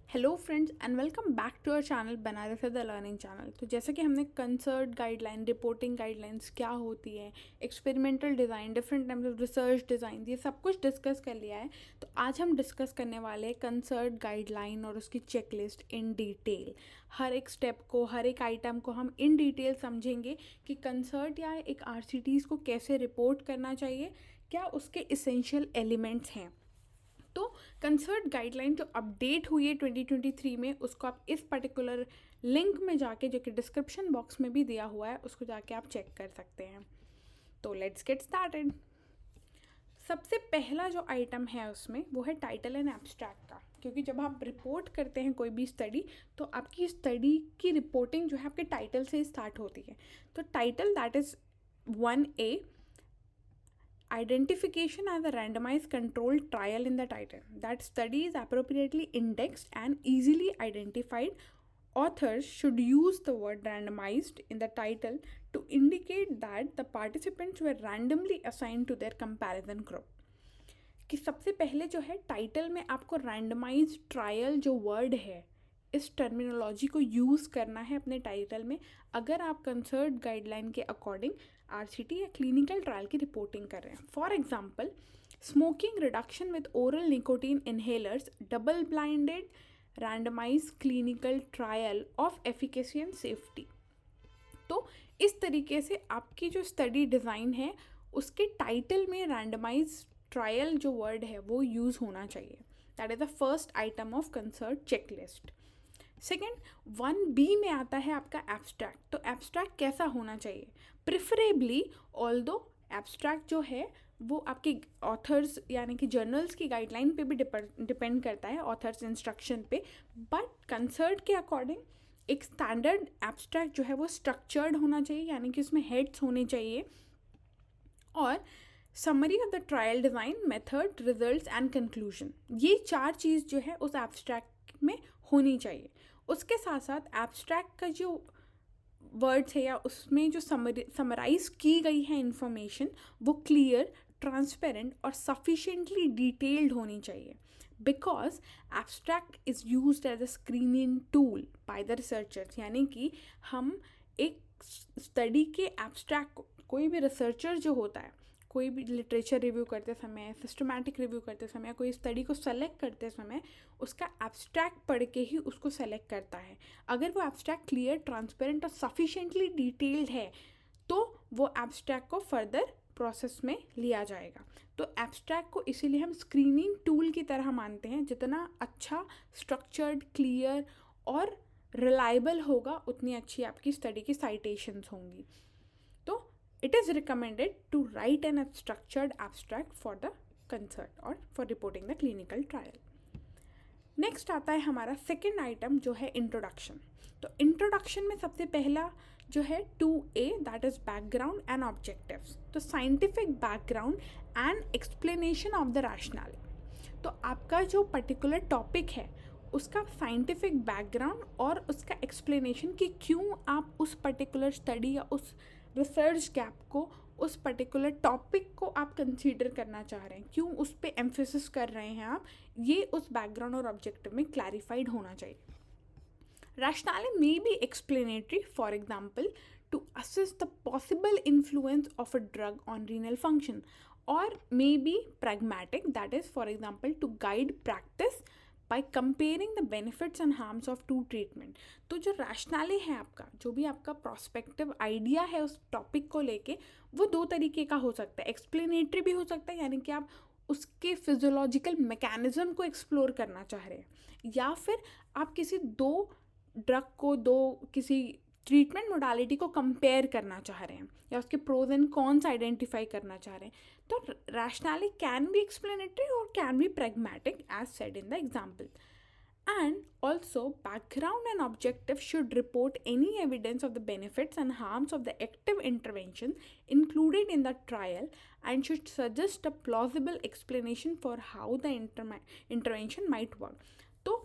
Hello friends and welcome back to our channel Banaras the learning channel. तो जैसे कि हमने कंसर्ट गाइडलाइन, रिपोर्टिंग गाइडलाइंस क्या होती है, experimental design, different types of research design, ये सब कुछ डिस्कस कर लिया है। तो आज हम डिस्कस करने वाले हैं कंसर्ट गाइडलाइन और उसकी चेकलिस्ट इन डिटेल। हर एक स्टेप को, हर एक आइटम को हम इन डिटेल समझेंगे कि कंसर्ट या एक आरसीटीज़ को कैसे रिपोर्ट करना चाहिए, क्या उसके इसेंशियल एलिमेंट्स हैं। तो कंसर्ट गाइडलाइन जो अपडेट हुई है 2023 में, उसको आप इस पर्टिकुलर लिंक में जाके, जो कि डिस्क्रिप्शन बॉक्स में भी दिया हुआ है, उसको जाके आप चेक कर सकते हैं। तो लेट्स गेट स्टार्टेड। सबसे पहला जो आइटम है उसमें वो है टाइटल एंड एब्स्ट्रैक्ट का, क्योंकि जब आप रिपोर्ट करते हैं कोई भी स्टडी, तो आपकी स्टडी की रिपोर्टिंग जो है आपके टाइटल से स्टार्ट होती है। तो title, that is 1A, identification as a randomized controlled trial in the title. That study is appropriately indexed and easily identified. Authors should use the word randomized in the title to indicate that the participants were randomly assigned to their comparison group. कि सबसे पहले जो है title में आपको randomise trial जो word है, इस टर्मिनोलॉजी को यूज़ करना है अपने टाइटल में, अगर आप कंसर्ट गाइडलाइन के अकॉर्डिंग आरसीटी या क्लिनिकल ट्रायल की रिपोर्टिंग कर रहे हैं। For example, smoking reduction with oral nicotine inhalers, double blinded randomise clinical trial of efficacy and safety. तो इस तरीके से आपकी जो स्टडी डिज़ाइन है उसके टाइटल में रैंडमाइज ट्रायल जो वर्ड है वो यूज़ होना चाहिए। That is the first item of concert checklist. Second, 1B में आता है आपका एब्स्ट्रैक्ट। तो एब्स्ट्रैक्ट कैसा होना चाहिए? प्रिफरेबली, ऑल्दो एब्स्ट्रैक्ट जो है वो आपके ऑथर्स यानी कि जर्नल्स की गाइडलाइन पे भी डिपेंड करता है, ऑथर्स इंस्ट्रक्शन पे, बट कंसर्ट के अकॉर्डिंग एक स्टैंडर्ड एब्स्ट्रैक्ट जो है वो स्ट्रक्चर्ड होना चाहिए, यानी कि उसमें हेड्स होने चाहिए, और summary of the trial design, method, results and conclusion, ये चार चीज़ जो है उस एब्स्ट्रैक्ट में होनी चाहिए। उसके साथ साथ एब्स्ट्रैक्ट का जो वर्ड्स है या उसमें जो समराइज की गई है इंफॉर्मेशन, वो क्लियर, ट्रांसपेरेंट और सफिशिएंटली डिटेल्ड होनी चाहिए, because abstract is used as a screening tool by the researchers. यानी कि हम एक स्टडी के एब्स्ट्रैक्ट को, कोई भी रिसर्चर जो होता है, कोई भी लिटरेचर रिव्यू करते समय, सिस्टमैटिक रिव्यू करते समय, कोई स्टडी को सेलेक्ट करते समय उसका एब्स्ट्रैक्ट पढ़ के ही उसको सेलेक्ट करता है। अगर वो एब्स्ट्रैक्ट क्लियर, ट्रांसपेरेंट और सफिशिएंटली डिटेल्ड है तो वो एब्स्ट्रैक्ट को फर्दर प्रोसेस में लिया जाएगा। तो एब्स्ट्रैक्ट को इसीलिए हम स्क्रीनिंग टूल की तरह मानते हैं। जितना अच्छा स्ट्रक्चर्ड, क्लियर और रिलायबल होगा, उतनी अच्छी आपकी स्टडी की साइटेशंस होंगी। तो it is recommended to write an structured abstract for the consult or for reporting the clinical trial. Next आता है हमारा सेकेंड आइटम जो है इंट्रोडक्शन। तो इंट्रोडक्शन में सबसे पहला जो है 2A, that is background and objectives. तो scientific background and explanation of the rational. तो आपका जो पर्टिकुलर टॉपिक है उसका साइंटिफिक बैकग्राउंड और उसका एक्सप्लेनेशन कि क्यों आप उस पर्टिकुलर स्टडी या उस रिसर्च गैप को, उस पर्टिकुलर टॉपिक को आप कंसीडर करना चाह रहे हैं, क्यों उस पर एम्फेसिस कर रहे हैं आप, ये उस बैकग्राउंड और ऑब्जेक्टिव में क्लैरिफाइड होना चाहिए। Rationale may be explanatory, for example, to assess the possible influence of a drug on renal function, or may be pragmatic, that is, for example, to guide practice by comparing the benefits and harms of two treatment. तो जो रैशनैले है आपका, जो भी आपका prospective idea है उस topic को लेके, वो दो तरीके का हो सकता है। एक्सप्लेनेटरी भी हो सकता है, यानी कि आप उसके फिजियोलॉजिकल मैकेनिज्म को एक्सप्लोर करना चाह रहे हैं, या फिर आप किसी दो ड्रग को, दो किसी ट्रीटमेंट मोडालिटी को कंपेयर करना चाह रहे हैं, या उसके प्रोज एंड कॉन्स आइडेंटिफाई करना चाह रहे हैं। तो रैशनैलिटी कैन बी एक्सप्लेनेटरी और can be pragmatic as said in the example. And also, background and objective should report any evidence of the benefits and harms of the active intervention included in the trial and should suggest a plausible explanation for how the intervention might work. तो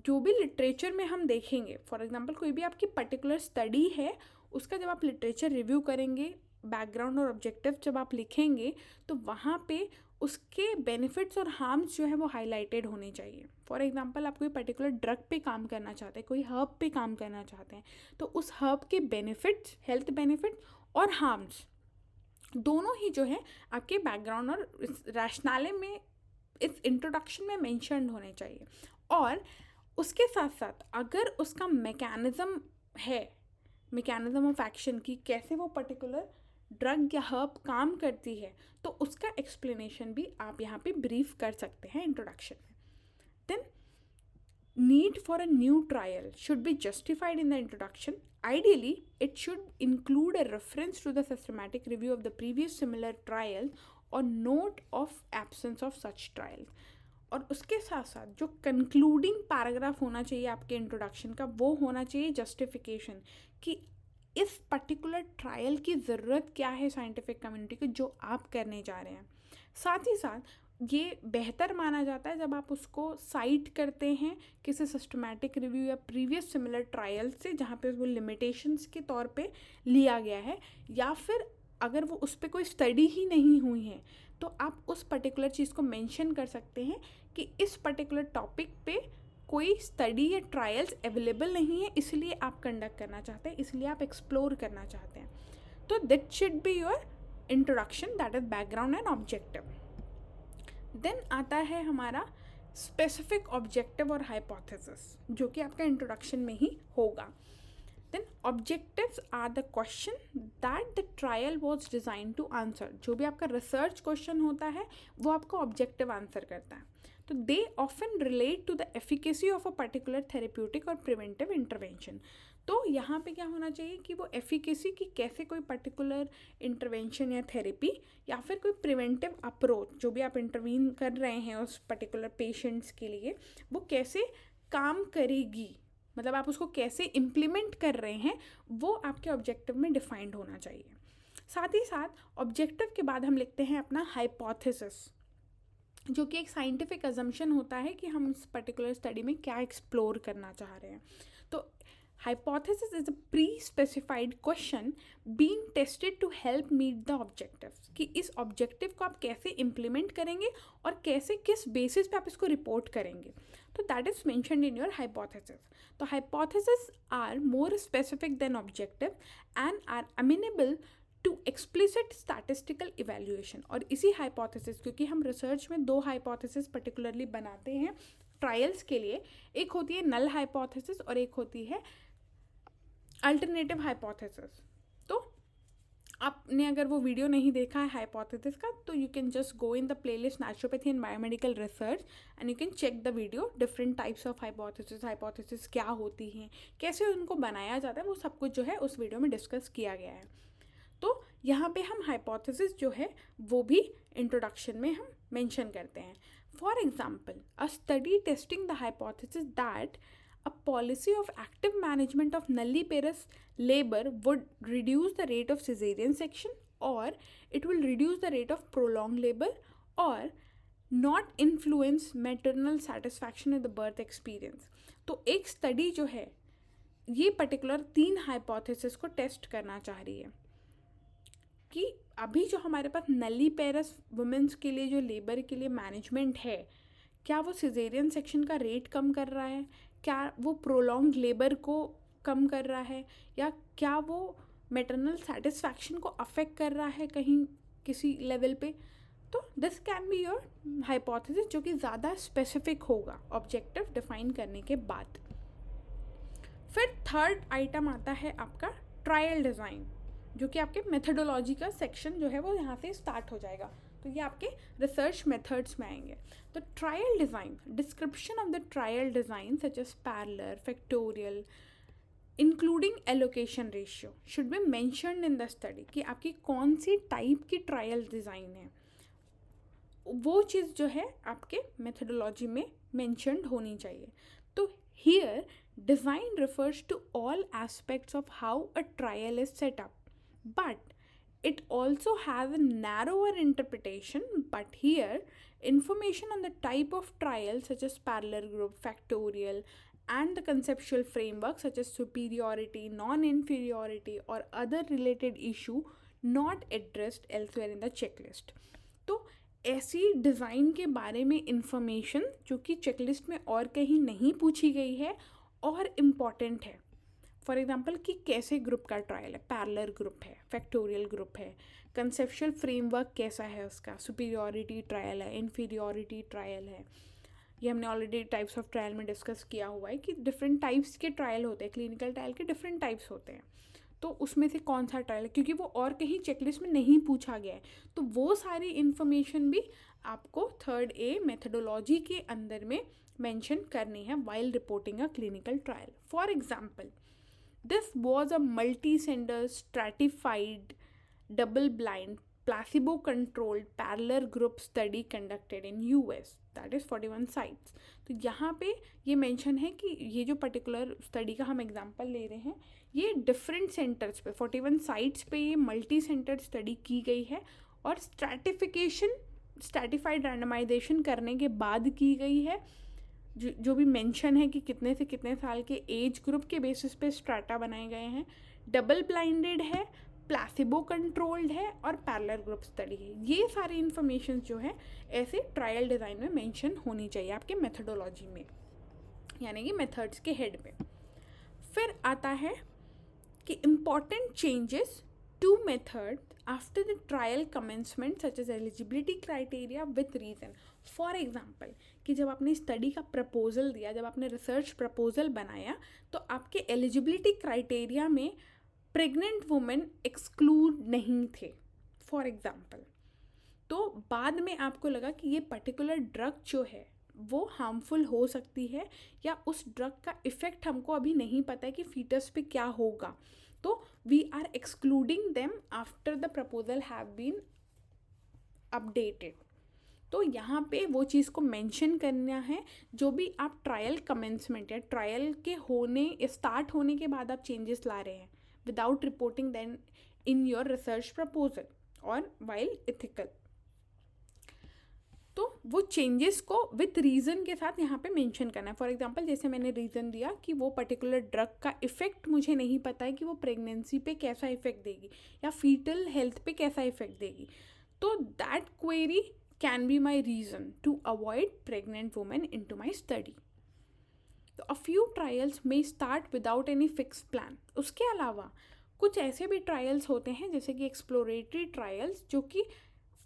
जो भी literature में हम देखेंगे, for example कोई भी आपकी particular study है, उसका जब आप लिटरेचर रिव्यू करेंगे, बैकग्राउंड और ऑब्जेक्टिव जब आप लिखेंगे, तो वहाँ पे उसके बेनिफिट्स और हार्म्स जो है वो हाईलाइटेड होने चाहिए। फॉर एग्जांपल आप कोई पर्टिकुलर ड्रग पे काम करना चाहते हैं, कोई हर्ब पे काम करना चाहते हैं, तो उस हर्ब के बेनिफिट्स, हेल्थ बेनिफिट और हार्म्स दोनों ही जो है आपके बैकग्राउंड और रैशनैले में, इस इंट्रोडक्शन में मेंशन्ड होने चाहिए। और उसके साथ साथ अगर उसका मैकेनिज्म है, मैकेनिज्म ऑफ एक्शन की कैसे वो पर्टिकुलर ड्रग या हर्ब काम करती है, तो उसका एक्सप्लेनेशन भी आप यहाँ पे ब्रीफ कर सकते हैं इंट्रोडक्शन में। Then need for a new trial should be justified in the introduction. Ideally, it should include a reference to the systematic review of the previous similar trial or note of absence of such trials. और उसके साथ साथ जो concluding paragraph होना चाहिए आपके introduction का, वो होना चाहिए जस्टिफिकेशन कि इस पर्टिकुलर ट्रायल की ज़रूरत क्या है साइंटिफिक कम्युनिटी को, जो आप करने जा रहे हैं। साथ ही साथ ये बेहतर माना जाता है जब आप उसको साइट करते हैं किसी सिस्टमैटिक रिव्यू या प्रीवियस सिमिलर ट्रायल से, जहाँ पे वो लिमिटेशंस के तौर पे लिया गया है, या फिर अगर वो उस पर कोई स्टडी ही नहीं हुई है तो आप उस पर्टिकुलर चीज़ को मेंशन कर सकते हैं कि इस पर्टिकुलर टॉपिक पे कोई स्टडी या ट्रायल्स अवेलेबल नहीं है, इसलिए आप कंडक्ट करना चाहते हैं, इसलिए आप एक्सप्लोर करना चाहते हैं। तो that should be your introduction, that is background and objective. Then आता है हमारा स्पेसिफिक ऑब्जेक्टिव और हाइपोथेसिस, जो कि आपका इंट्रोडक्शन में ही होगा। Then objectives are the question that the trial was design to answer. जो भी आपका रिसर्च क्वेश्चन होता है वो आपका ऑब्जेक्टिव आंसर करता है। तो they often relate to the efficacy of a particular therapeutic और प्रिवेंटिव इंटरवेंशन। तो यहाँ पे क्या होना चाहिए कि वो एफिकेसी की कैसे कोई पर्टिकुलर इंटरवेंशन या थेरेपी या फिर कोई प्रिवेंटिव अप्रोच, जो भी आप इंटरवीन कर रहे हैं उस पर्टिकुलर पेशेंट्स के लिए, वो कैसे काम करेगी, मतलब आप उसको कैसे इम्प्लीमेंट कर रहे हैं, वो आपके ऑब्जेक्टिव में डिफाइंड होना चाहिए। साथ ही साथ ऑब्जेक्टिव के बाद हम लिखते हैं अपना हाइपोथेसिस, जो कि एक साइंटिफिक अजम्पशन होता है कि हम इस पर्टिकुलर स्टडी में क्या एक्सप्लोर करना चाह रहे हैं। तो hypothesis is a pre-specified question being tested to help meet the objectives, कि इस objective को आप कैसे implement करेंगे और कैसे किस basis पे आप इसको report करेंगे। तो that is mentioned in your hypothesis. तो hypotheses are more specific than objective and are amenable to explicit statistical evaluation. और इसी hypothesis, क्योंकि हम research में दो hypothesis particularly बनाते हैं ट्रायल्स के लिए, एक होती है नल हाइपोथेसिस और एक होती है अल्टरनेटिव हाइपोथेसिस। तो आपने अगर वो वीडियो नहीं देखा है हाइपोथेसिस का, तो you can just go in the playlist naturopathy and biomedical research and you can check the video. Different types of hypothesis क्या होती हैं, कैसे उनको बनाया जाता है, वो सब कुछ जो है उस वीडियो में डिस्कस किया गया है। तो यहाँ पे हम हाइपोथेसिस जो है वो भी इंट्रोडक्शन में हम मेंशन करते हैं। For example, a study testing the hypothesis that a policy of active management of nulliparous labor would reduce the rate of cesarean section, or it will reduce the rate of prolonged labor, or not influence maternal satisfaction in the birth experience. तो एक study जो है ये particular 3 hypothesis को test करना चाह रही है कि अभी जो हमारे पास नलीपेरस वुमेंस के लिए जो लेबर के लिए मैनेजमेंट है, क्या वो सिजेरियन सेक्शन का रेट कम कर रहा है, क्या वो प्रोलॉन्ग लेबर को कम कर रहा है, या क्या वो मैटरनल सेटिस्फैक्शन को अफेक्ट कर रहा है कहीं किसी लेवल पे। तो this can be your hypothesis, जो कि ज़्यादा स्पेसिफिक होगा ऑब्जेक्टिव डिफाइन करने के बाद। फिर थर्ड आइटम आता है आपका ट्रायल डिज़ाइन, जो कि आपके मेथडोलॉजी का सेक्शन जो है वो यहाँ से स्टार्ट हो जाएगा। तो ये आपके रिसर्च मेथड्स में आएंगे। तो trial design, description of the trial design such as parallel, factorial, including allocation ratio should be mentioned in the study, कि आपकी कौन सी टाइप की ट्रायल डिज़ाइन है, वो चीज़ जो है आपके मेथडोलॉजी में मेंशन्ड होनी चाहिए। तो here design refers to all aspects of how a trial is set up, but it also has a narrower interpretation. But here information on the type of trial such as parallel group, factorial, and the conceptual framework such as superiority, non-inferiority, or other related issue not addressed elsewhere in the checklist. तो ऐसी design के बारे में information जो कि checklist में और कहीं नहीं पूछी गई है और इम्पॉर्टेंट है। फॉर एग्जांपल कि कैसे ग्रुप का ट्रायल है, पैरेलल ग्रुप है, फैक्टोरियल ग्रुप है, कंसेप्चुअल फ्रेमवर्क कैसा है उसका, सुपीरियॉरिटी ट्रायल है, इन्फीरियॉरिटी ट्रायल है। ये हमने ऑलरेडी टाइप्स ऑफ ट्रायल में डिस्कस किया हुआ है कि डिफरेंट टाइप्स के ट्रायल होते हैं, क्लिनिकल ट्रायल के डिफरेंट टाइप्स होते हैं। तो उसमें से कौन सा ट्रायल है, क्योंकि वो और कहीं चेकलिस्ट में नहीं पूछा गया है, तो वो सारी इन्फॉर्मेशन भी आपको 3rd A मेथडोलॉजी के अंदर में मेंशन करनी है while reporting a clinical trial. For example, this was a multi-center stratified double-blind placebo-controlled parallel group study conducted in US, that is 41 sites। तो यहाँ पे ये मेंशन है कि ये जो पर्टिकुलर स्टडी का हम एग्जांपल ले रहे हैं ये डिफरेंट सेंटर्स पे 41 साइट्स पे ये मल्टी सेंटर स्टडी की गई है और स्ट्रैटिफाइड रैंडमाइजेशन करने के बाद की गई है। जो भी मेंशन है कि कितने से कितने साल के एज ग्रुप के बेसिस पे स्ट्राटा बनाए गए हैं, डबल ब्लाइंडेड है, प्लासिबो कंट्रोल्ड है और पैरेलल ग्रुप स्टडी है। ये सारी इन्फॉर्मेशन जो है ऐसे ट्रायल डिज़ाइन में मेंशन होनी चाहिए आपके मेथडोलॉजी में, यानी कि मेथड्स के हेड पे। फिर आता है कि important changes to method after the trial commencement such as eligibility criteria with reason. For example कि जब आपने स्टडी का प्रपोजल दिया, जब आपने रिसर्च प्रपोजल बनाया, तो आपके एलिजिबिलिटी क्राइटेरिया में प्रेग्नेंट वुमेन एक्सक्लूड नहीं थे फॉर एग्जाम्पल। तो बाद में आपको लगा कि ये पर्टिकुलर ड्रग जो है वो हार्मफुल हो सकती है या उस ड्रग का इफ़ेक्ट हमको अभी नहीं पता है कि फीटस पे क्या होगा, तो we are excluding them after the proposal have been updated. तो यहाँ पे वो चीज़ को मेंशन करना है जो भी आप ट्रायल कमेंसमेंट या ट्रायल के स्टार्ट होने के बाद आप चेंजेस ला रहे हैं without reporting then in your research proposal और वाइल एथिकल। तो वो चेंजेस को विथ रीज़न के साथ यहाँ पे मेंशन करना है। फॉर एग्जांपल जैसे मैंने रीज़न दिया कि वो पर्टिकुलर ड्रग का इफ़ेक्ट मुझे नहीं पता है कि वो प्रेगनेंसी पे कैसा इफ़ेक्ट देगी या फीटल हेल्थ पे कैसा इफ़ेक्ट देगी, तो that query can be my reason to avoid pregnant women into my study. So a few trials may start without any fixed plan. उसके अलावा कुछ ऐसे भी ट्रायल्स होते हैं जैसे कि एक्सप्लोरेटरी ट्रायल्स जो कि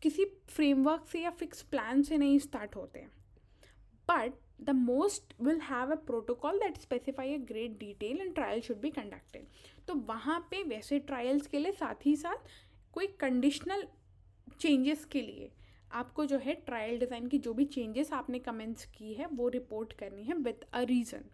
किसी फ्रेमवर्क से या फिक्स प्लान से नहीं स्टार्ट होते हैं, but the most will have a protocol that specify a great detail and trial should be conducted. तो वहाँ पे वैसे ट्रायल्स के लिए साथ ही साथ कोई कंडीशनल चेंजेस के लिए आपको जो है ट्रायल डिज़ाइन की जो भी चेंजेस आपने कमेंट्स की है वो रिपोर्ट करनी है विद अ रीज़न।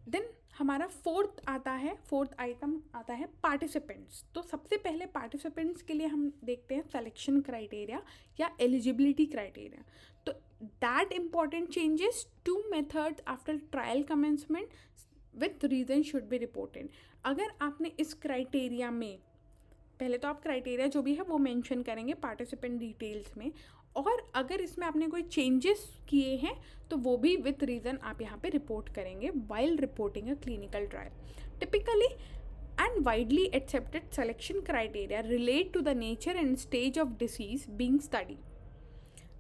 देन हमारा फोर्थ आइटम आता है पार्टिसिपेंट्स। तो सबसे पहले पार्टिसिपेंट्स के लिए हम देखते हैं सिलेक्शन क्राइटेरिया या एलिजिबिलिटी क्राइटेरिया। तो that important changes two methods after trial commencement with reason should be reported. अगर आपने इस क्राइटेरिया में पहले तो आप क्राइटेरिया जो भी है वो मेंशन करेंगे पार्टिसिपेंट डिटेल्स में, और अगर इसमें आपने कोई चेंजेस किए हैं तो वो भी विथ रीज़न आप यहाँ पे रिपोर्ट करेंगे while reporting a clinical trial. Typically and widely accepted selection criteria relate to the nature and stage of disease being study.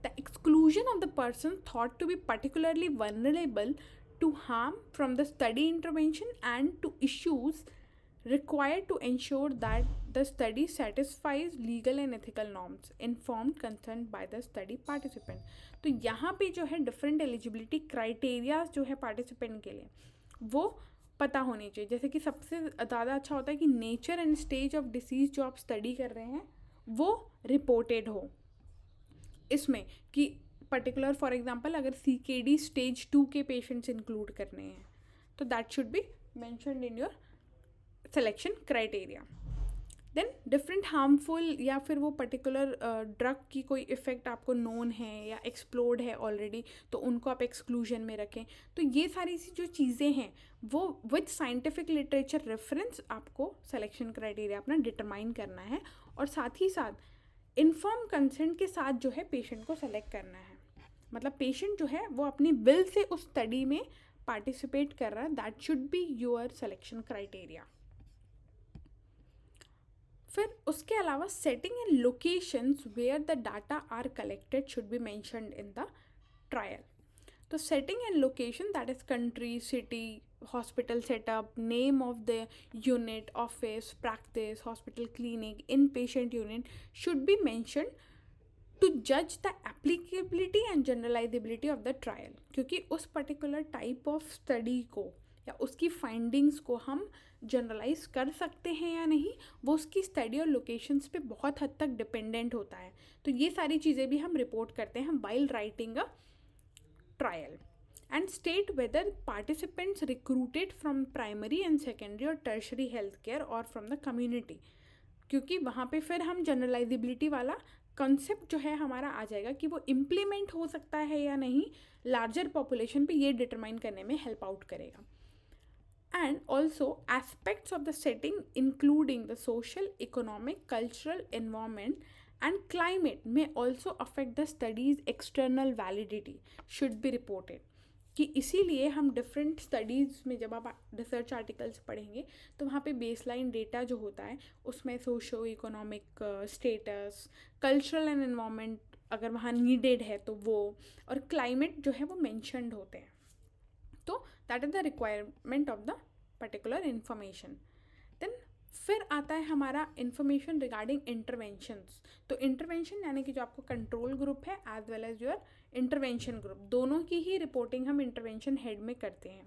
The exclusion of the person thought to be particularly vulnerable to harm from the study intervention and to issues required to ensure that the study satisfies legal and ethical norms, informed consent by the study participant। तो यहाँ पे जो है different eligibility criteria जो है participant के लिए वो पता होनी चाहिए। जैसे कि सबसे ज़्यादा अच्छा होता है कि nature and stage of disease जो आप स्टडी कर रहे हैं वो रिपोर्टेड हो इसमें, कि पर्टिकुलर फॉर एग्जांपल अगर CKD स्टेज 2 के पेशेंट्स इंक्लूड करने हैं तो that should be mentioned in your selection criteria. Then different harmful या फिर वो पर्टिकुलर ड्रग की कोई इफ़ेक्ट आपको नोन है या एक्सप्लोर्ड है ऑलरेडी तो उनको आप एक्सक्लूजन में रखें। तो ये सारी सी जो चीज़ें हैं वो विद साइंटिफिक लिटरेचर रेफरेंस आपको सिलेक्शन क्राइटेरिया अपना डिटरमाइन करना है, और साथ ही साथ इन्फॉर्म कंसेंट के साथ जो है पेशेंट को सेलेक्ट करना है। मतलब पेशेंट जो है वो अपनी विल से उस स्टडी में पार्टिसिपेट कर रहा है, that should be your selection criteria. फिर उसके अलावा setting and locations where the data are collected should be mentioned in the trial. तो setting and location, that is country, city, hospital setup, name of the unit, office, practice, hospital, clinic, inpatient unit should be mentioned to judge the applicability and generalizability of the trial. क्योंकि उस particular type of study को या उसकी findings को हम generalise कर सकते हैं या नहीं, वो उसकी स्टडी और लोकेशंस पे बहुत हद तक डिपेंडेंट होता है. तो ये सारी चीज़ें भी हम रिपोर्ट करते हैं while writing a trial. And state whether participants recruited from primary and secondary or tertiary healthcare or from the community. क्योंकि वहाँ पे फिर हम जनरलाइजेबिलिटी वाला कंसेप्ट जो है हमारा आ जाएगा कि वो इम्प्लीमेंट हो सकता है या नहीं लार्जर पॉपुलेशन पे, ये डिटरमाइन करने में हेल्प आउट करेगा. And also aspects of the setting including the social, economic, cultural, environment and climate may also affect the study's external validity should be reported. कि इसीलिए हम डिफरेंट स्टडीज़ में जब आप रिसर्च आर्टिकल्स पढ़ेंगे तो वहाँ पे बेसलाइन डेटा जो होता है उसमें socio economic status, cultural and environment अगर वहाँ नीडेड है तो वो, और क्लाइमेट जो है वो मेंशन्ड होते हैं. तो that is the requirement of the particular information. Then फिर आता है हमारा इन्फॉर्मेशन रिगार्डिंग इंटरवेंशंस. तो इंटरवेंशन यानी कि जो आपको कंट्रोल ग्रुप है as well as your intervention group, दोनों की ही रिपोर्टिंग हम इंटरवेंशन हेड में करते हैं.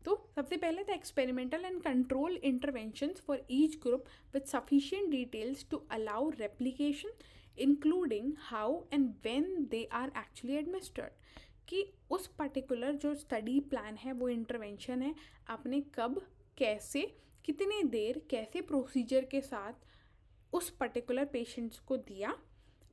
तो सबसे पहले the experimental and control interventions for each group with sufficient details to allow replication including how and when they are actually administered. कि उस पर्टिकुलर जो स्टडी प्लान है, वो इंटरवेंशन है, आपने कब, कैसे, कितने देर, कैसे प्रोसीजर के साथ उस पर्टिकुलर पेशेंट्स को दिया,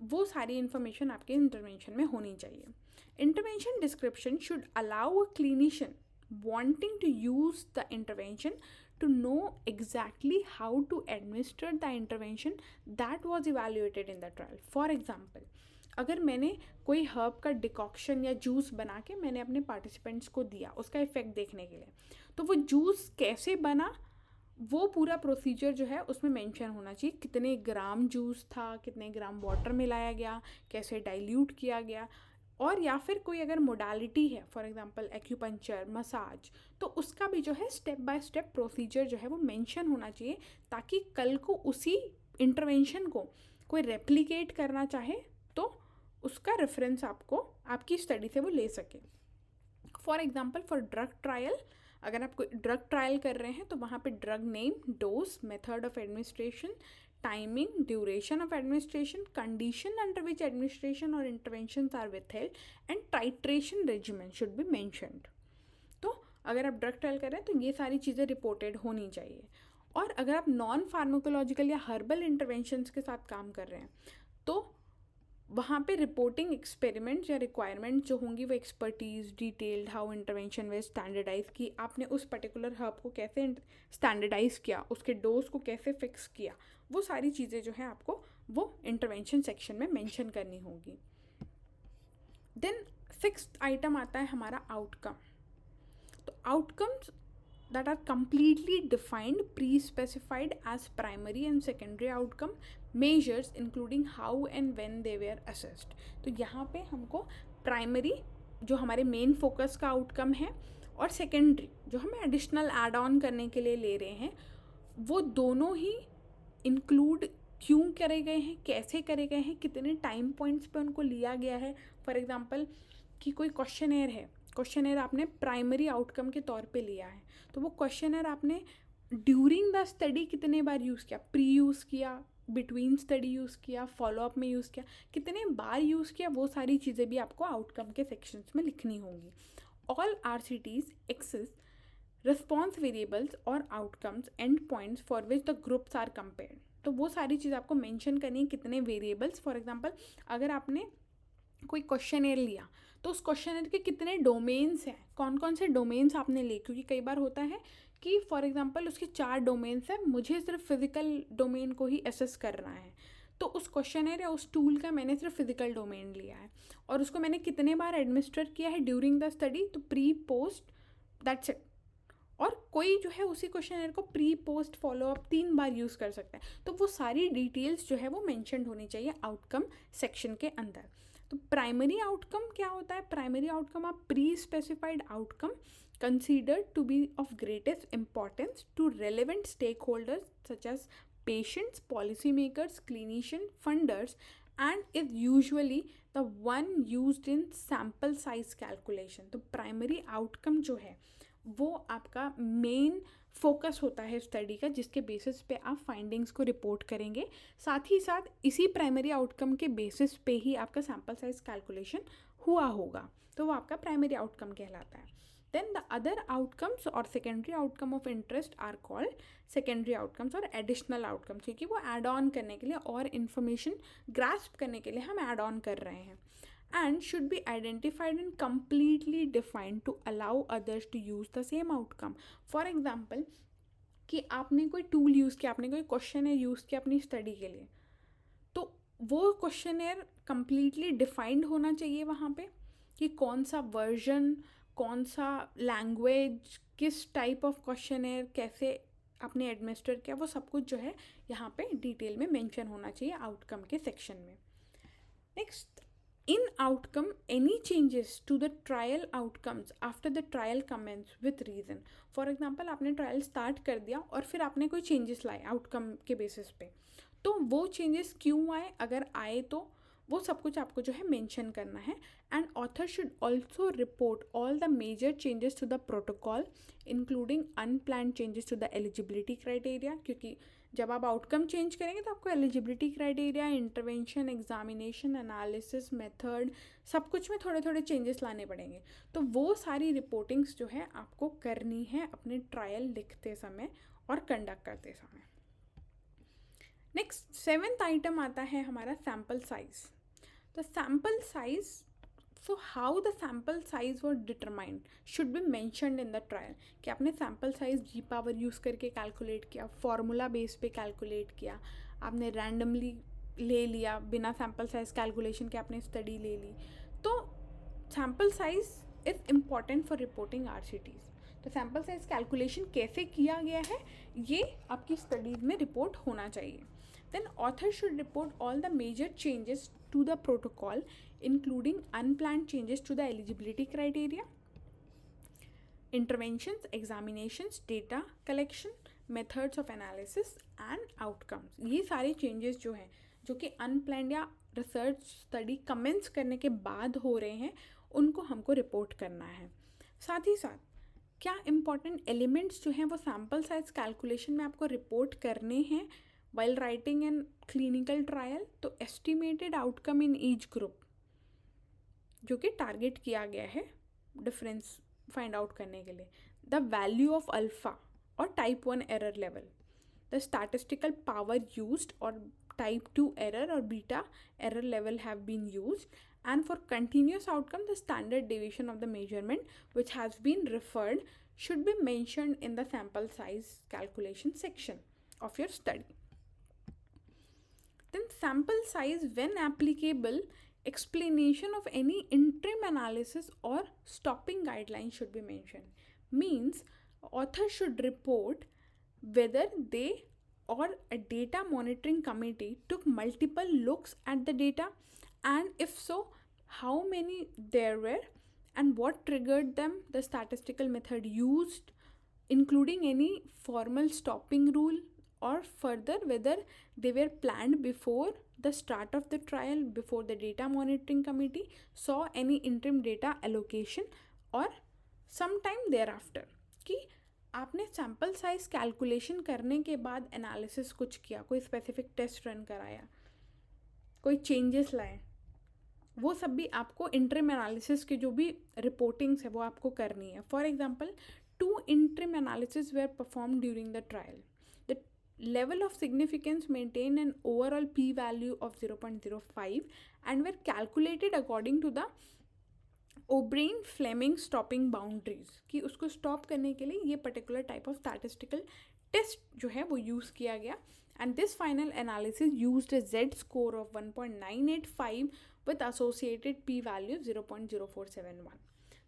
वो सारी इन्फॉर्मेशन आपके इंटरवेंशन में होनी चाहिए. Intervention description should allow a clinician wanting to use the intervention to know exactly how to administer the intervention that was evaluated in the trial. For example, अगर मैंने कोई हर्ब का डिकॉक्शन या juice बना के मैंने अपने पार्टिसिपेंट्स को दिया उसका इफ़ेक्ट देखने के लिए, तो वो जूस कैसे बना, वो पूरा प्रोसीजर जो है उसमें मेंशन होना चाहिए. कितने ग्राम जूस था, कितने ग्राम वाटर मिलाया गया, कैसे डाइल्यूट किया गया, और या फिर कोई अगर मोडालिटी है, फॉर एग्जांपल एक्यूपंक्चर, मसाज, तो उसका भी जो है स्टेप बाय स्टेप प्रोसीजर जो है वो मेंशन होना चाहिए, ताकि कल को उसी इंटरवेंशन को कोई रेप्लिकेट करना चाहे तो उसका रेफरेंस आपको आपकी स्टडी से वो ले सके. For example for drug trial, अगर आप कोई ड्रग ट्रायल कर रहे हैं तो वहाँ पे drug name, dose, method of administration, timing, duration of administration, condition under which administration or interventions are withheld, and titration regimen should be mentioned. तो अगर आप ड्रग ट्रायल कर रहे हैं तो ये सारी चीज़ें रिपोर्टेड होनी चाहिए. और अगर आप नॉन फार्माकोलॉजिकल या हर्बल इंटरवेंशंस के साथ काम कर रहे हैं तो वहाँ पे रिपोर्टिंग एक्सपेरिमेंट्स या रिक्वायरमेंट जो होंगी वो expertise, detailed, how intervention were standardize की, आपने उस पर्टिकुलर हर्ब को कैसे स्टैंडर्डाइज किया, उसके डोज को कैसे फिक्स किया, वो सारी चीज़ें जो हैं आपको वो इंटरवेंशन सेक्शन में मेंशन करनी होगी. देन सिक्स्थ आइटम आता है हमारा आउटकम. तो outcomes that are completely defined, pre-specified as primary and secondary outcome measures including how and when they were assessed. तो यहाँ पे हमको प्राइमरी जो हमारे मेन फोकस का आउटकम है और सेकेंडरी जो हमें एडिशनल एड ऑन करने के लिए ले रहे हैं, वो दोनों ही इंक्लूड क्यों करे गए हैं, कैसे करे गए हैं, कितने टाइम पॉइंट्स पे उनको लिया गया है. फॉर एग्जांपल कि कोई क्वेश्चनेयर है, क्वेश्चनेयर आपने प्राइमरी आउटकम के तौर पे लिया है, तो वो क्वेश्चनेयर आपने ड्यूरिंग द स्टडी कितने बार यूज़ किया, प्री यूज़ किया, बिटवीन स्टडी यूज़ किया, फॉलोअप में यूज़ किया, कितने बार यूज़ किया, वो सारी चीज़ें भी आपको आउटकम के सेक्शंस में लिखनी होंगी. All RCTs assess response variables और outcomes end points for which the groups are compared. तो वो सारी चीज़ आपको मेंशन करनी है, कितने वेरिएबल्स. फॉर एग्जांपल अगर आपने कोई क्वेश्चनेयर लिया तो उस क्वेश्चनेयर के कितने डोमेन्स हैं, कौन कौन से डोमेन्स आपने लिए, क्योंकि कई बार होता है कि फॉर एग्जांपल उसके 4 डोमेन्स हैं, मुझे सिर्फ फिजिकल डोमेन को ही एसेस करना है, तो उस क्वेश्चनेयर या उस टूल का मैंने सिर्फ फिजिकल डोमेन लिया है और उसको मैंने कितने बार एडमिनिस्टर किया है ड्यूरिंग द स्टडी, तो प्री पोस्ट दैट्स इट. और कोई जो है उसी क्वेश्चनर को प्री पोस्ट फॉलोअप 3 बार यूज़ कर सकता है। तो वो सारी डिटेल्स जो है वो मेंशन होनी चाहिए आउटकम सेक्शन के अंदर। तो प्राइमरी आउटकम क्या होता है? Primary outcome are pre specified outcome considered to be of greatest importance to relevant stakeholders such as patients, policymakers, clinicians, funders, and is usually the one used in sample size calculation. तो primary outcome जो है वो आपका main focus होता है study का, जिसके basis पे आप फाइंडिंग्स को रिपोर्ट करेंगे। साथ ही साथ इसी प्राइमरी आउटकम के बेसिस पे ही आपका सैम्पल साइज कैलकुलेशन हुआ होगा, तो वो आपका प्राइमरी आउटकम कहलाता है। Then the other outcomes or secondary outcome of interest are called secondary outcomes or additional outcomes, क्योंकि वो add on करने के लिए और information grasp करने के लिए हम add on कर रहे हैं, and should be identified and completely defined to allow others to use the same outcome. For example, कि आपने कोई टूल यूज़ किया, आपने कोई क्वेश्चनर यूज़ किया अपनी स्टडी के लिए, तो वो क्वेश्चनर completely defined होना चाहिए वहाँ पे कि कौन सा वर्जन, कौन सा लैंग्वेज, किस टाइप ऑफ क्वेश्चनर, कैसे आपने एडमिनिस्टर किया, वो सब कुछ जो है यहाँ पे डिटेल में मेंशन होना चाहिए आउटकम के सेक्शन में। Next, in outcome any changes to the trial outcomes after the trial commence with reason. For example, आपने ट्रायल स्टार्ट कर दिया और फिर आपने कोई चेंजेस लाए आउटकम के बेसिस पे, तो वो चेंजेस क्यों आए, अगर आए तो वो सब कुछ आपको जो है मेंशन करना है। And author should also report all the major changes to the protocol including unplanned changes to the eligibility criteria, क्योंकि जब आप आउटकम चेंज करेंगे तो आपको eligibility criteria, intervention, examination, analysis, method, सब कुछ में थोड़े थोड़े चेंजेस लाने पड़ेंगे। तो वो सारी रिपोर्टिंग्स जो है आपको करनी है अपने ट्रायल लिखते समय और कंडक्ट करते समय। नेक्स्ट 7th आइटम आता है हमारा sample size. The sample size, so how the sample size was determined should be mentioned in the trial, कि आपने sample size G power use करके कैलकुलेट किया, फॉर्मूला बेस पे कैलकुलेट किया, आपने रैंडमली ले लिया, बिना सैम्पल साइज कैलकुलेशन के आपने स्टडी ले ली, तो sample size is important for reporting RCTs। तो सैम्पल साइज कैलकुलेशन कैसे किया गया है ये आपकी स्टडीज़ में रिपोर्ट होना चाहिए। Then author should report all the major changes to the protocol including unplanned changes to the eligibility criteria, interventions, examinations, data collection, methods of analysis and outcomes। ये सारे changes जो हैं जो कि unplanned या research study commence करने के बाद हो रहे हैं, उनको हमको report करना है। साथ ही साथ क्या important elements जो हैं वो sample size calculation में आपको report करने हैं while writing an clinical trial। तो estimated outcome in each group जो कि टारगेट किया गया है डिफरेंस फाइंड आउट करने के लिए, द वैल्यू ऑफ अल्फा और type 1 error level, the statistical power used और टाइप 2 एरर और beta error level have been used, and for continuous outcome the standard deviation of the measurement which has been referred should be mentioned in the sample size calculation section of your study. Then sample size when applicable, explanation of any interim analysis or stopping guidelines should be mentioned. Means author should report whether they or a data monitoring committee took multiple looks at the data, and if so how many there were and what triggered them, the statistical method used including any formal stopping rule, or further whether they were planned before the start of the trial, before the data monitoring committee saw any interim data allocation or sometime thereafter। कि आपने sample size calculation करने के बाद analysis कुछ किया, कोई specific test run कराया, कोई चेंजेस लाए, वो सब भी आपको इंटरिम एनालिसिस की जो भी रिपोर्टिंग्स है वो आपको करनी है। For example 2 interim analysis were perform during the trial, level of significance maintained an overall p-value of 0.05 and were calculated according to the O'Brien-Fleming stopping boundaries, कि उसको स्टॉप करने के लिए ये particular type of statistical test जो है वो use किया गया। And this final analysis used a Z score of 1.985 with associated p-value 0.0471.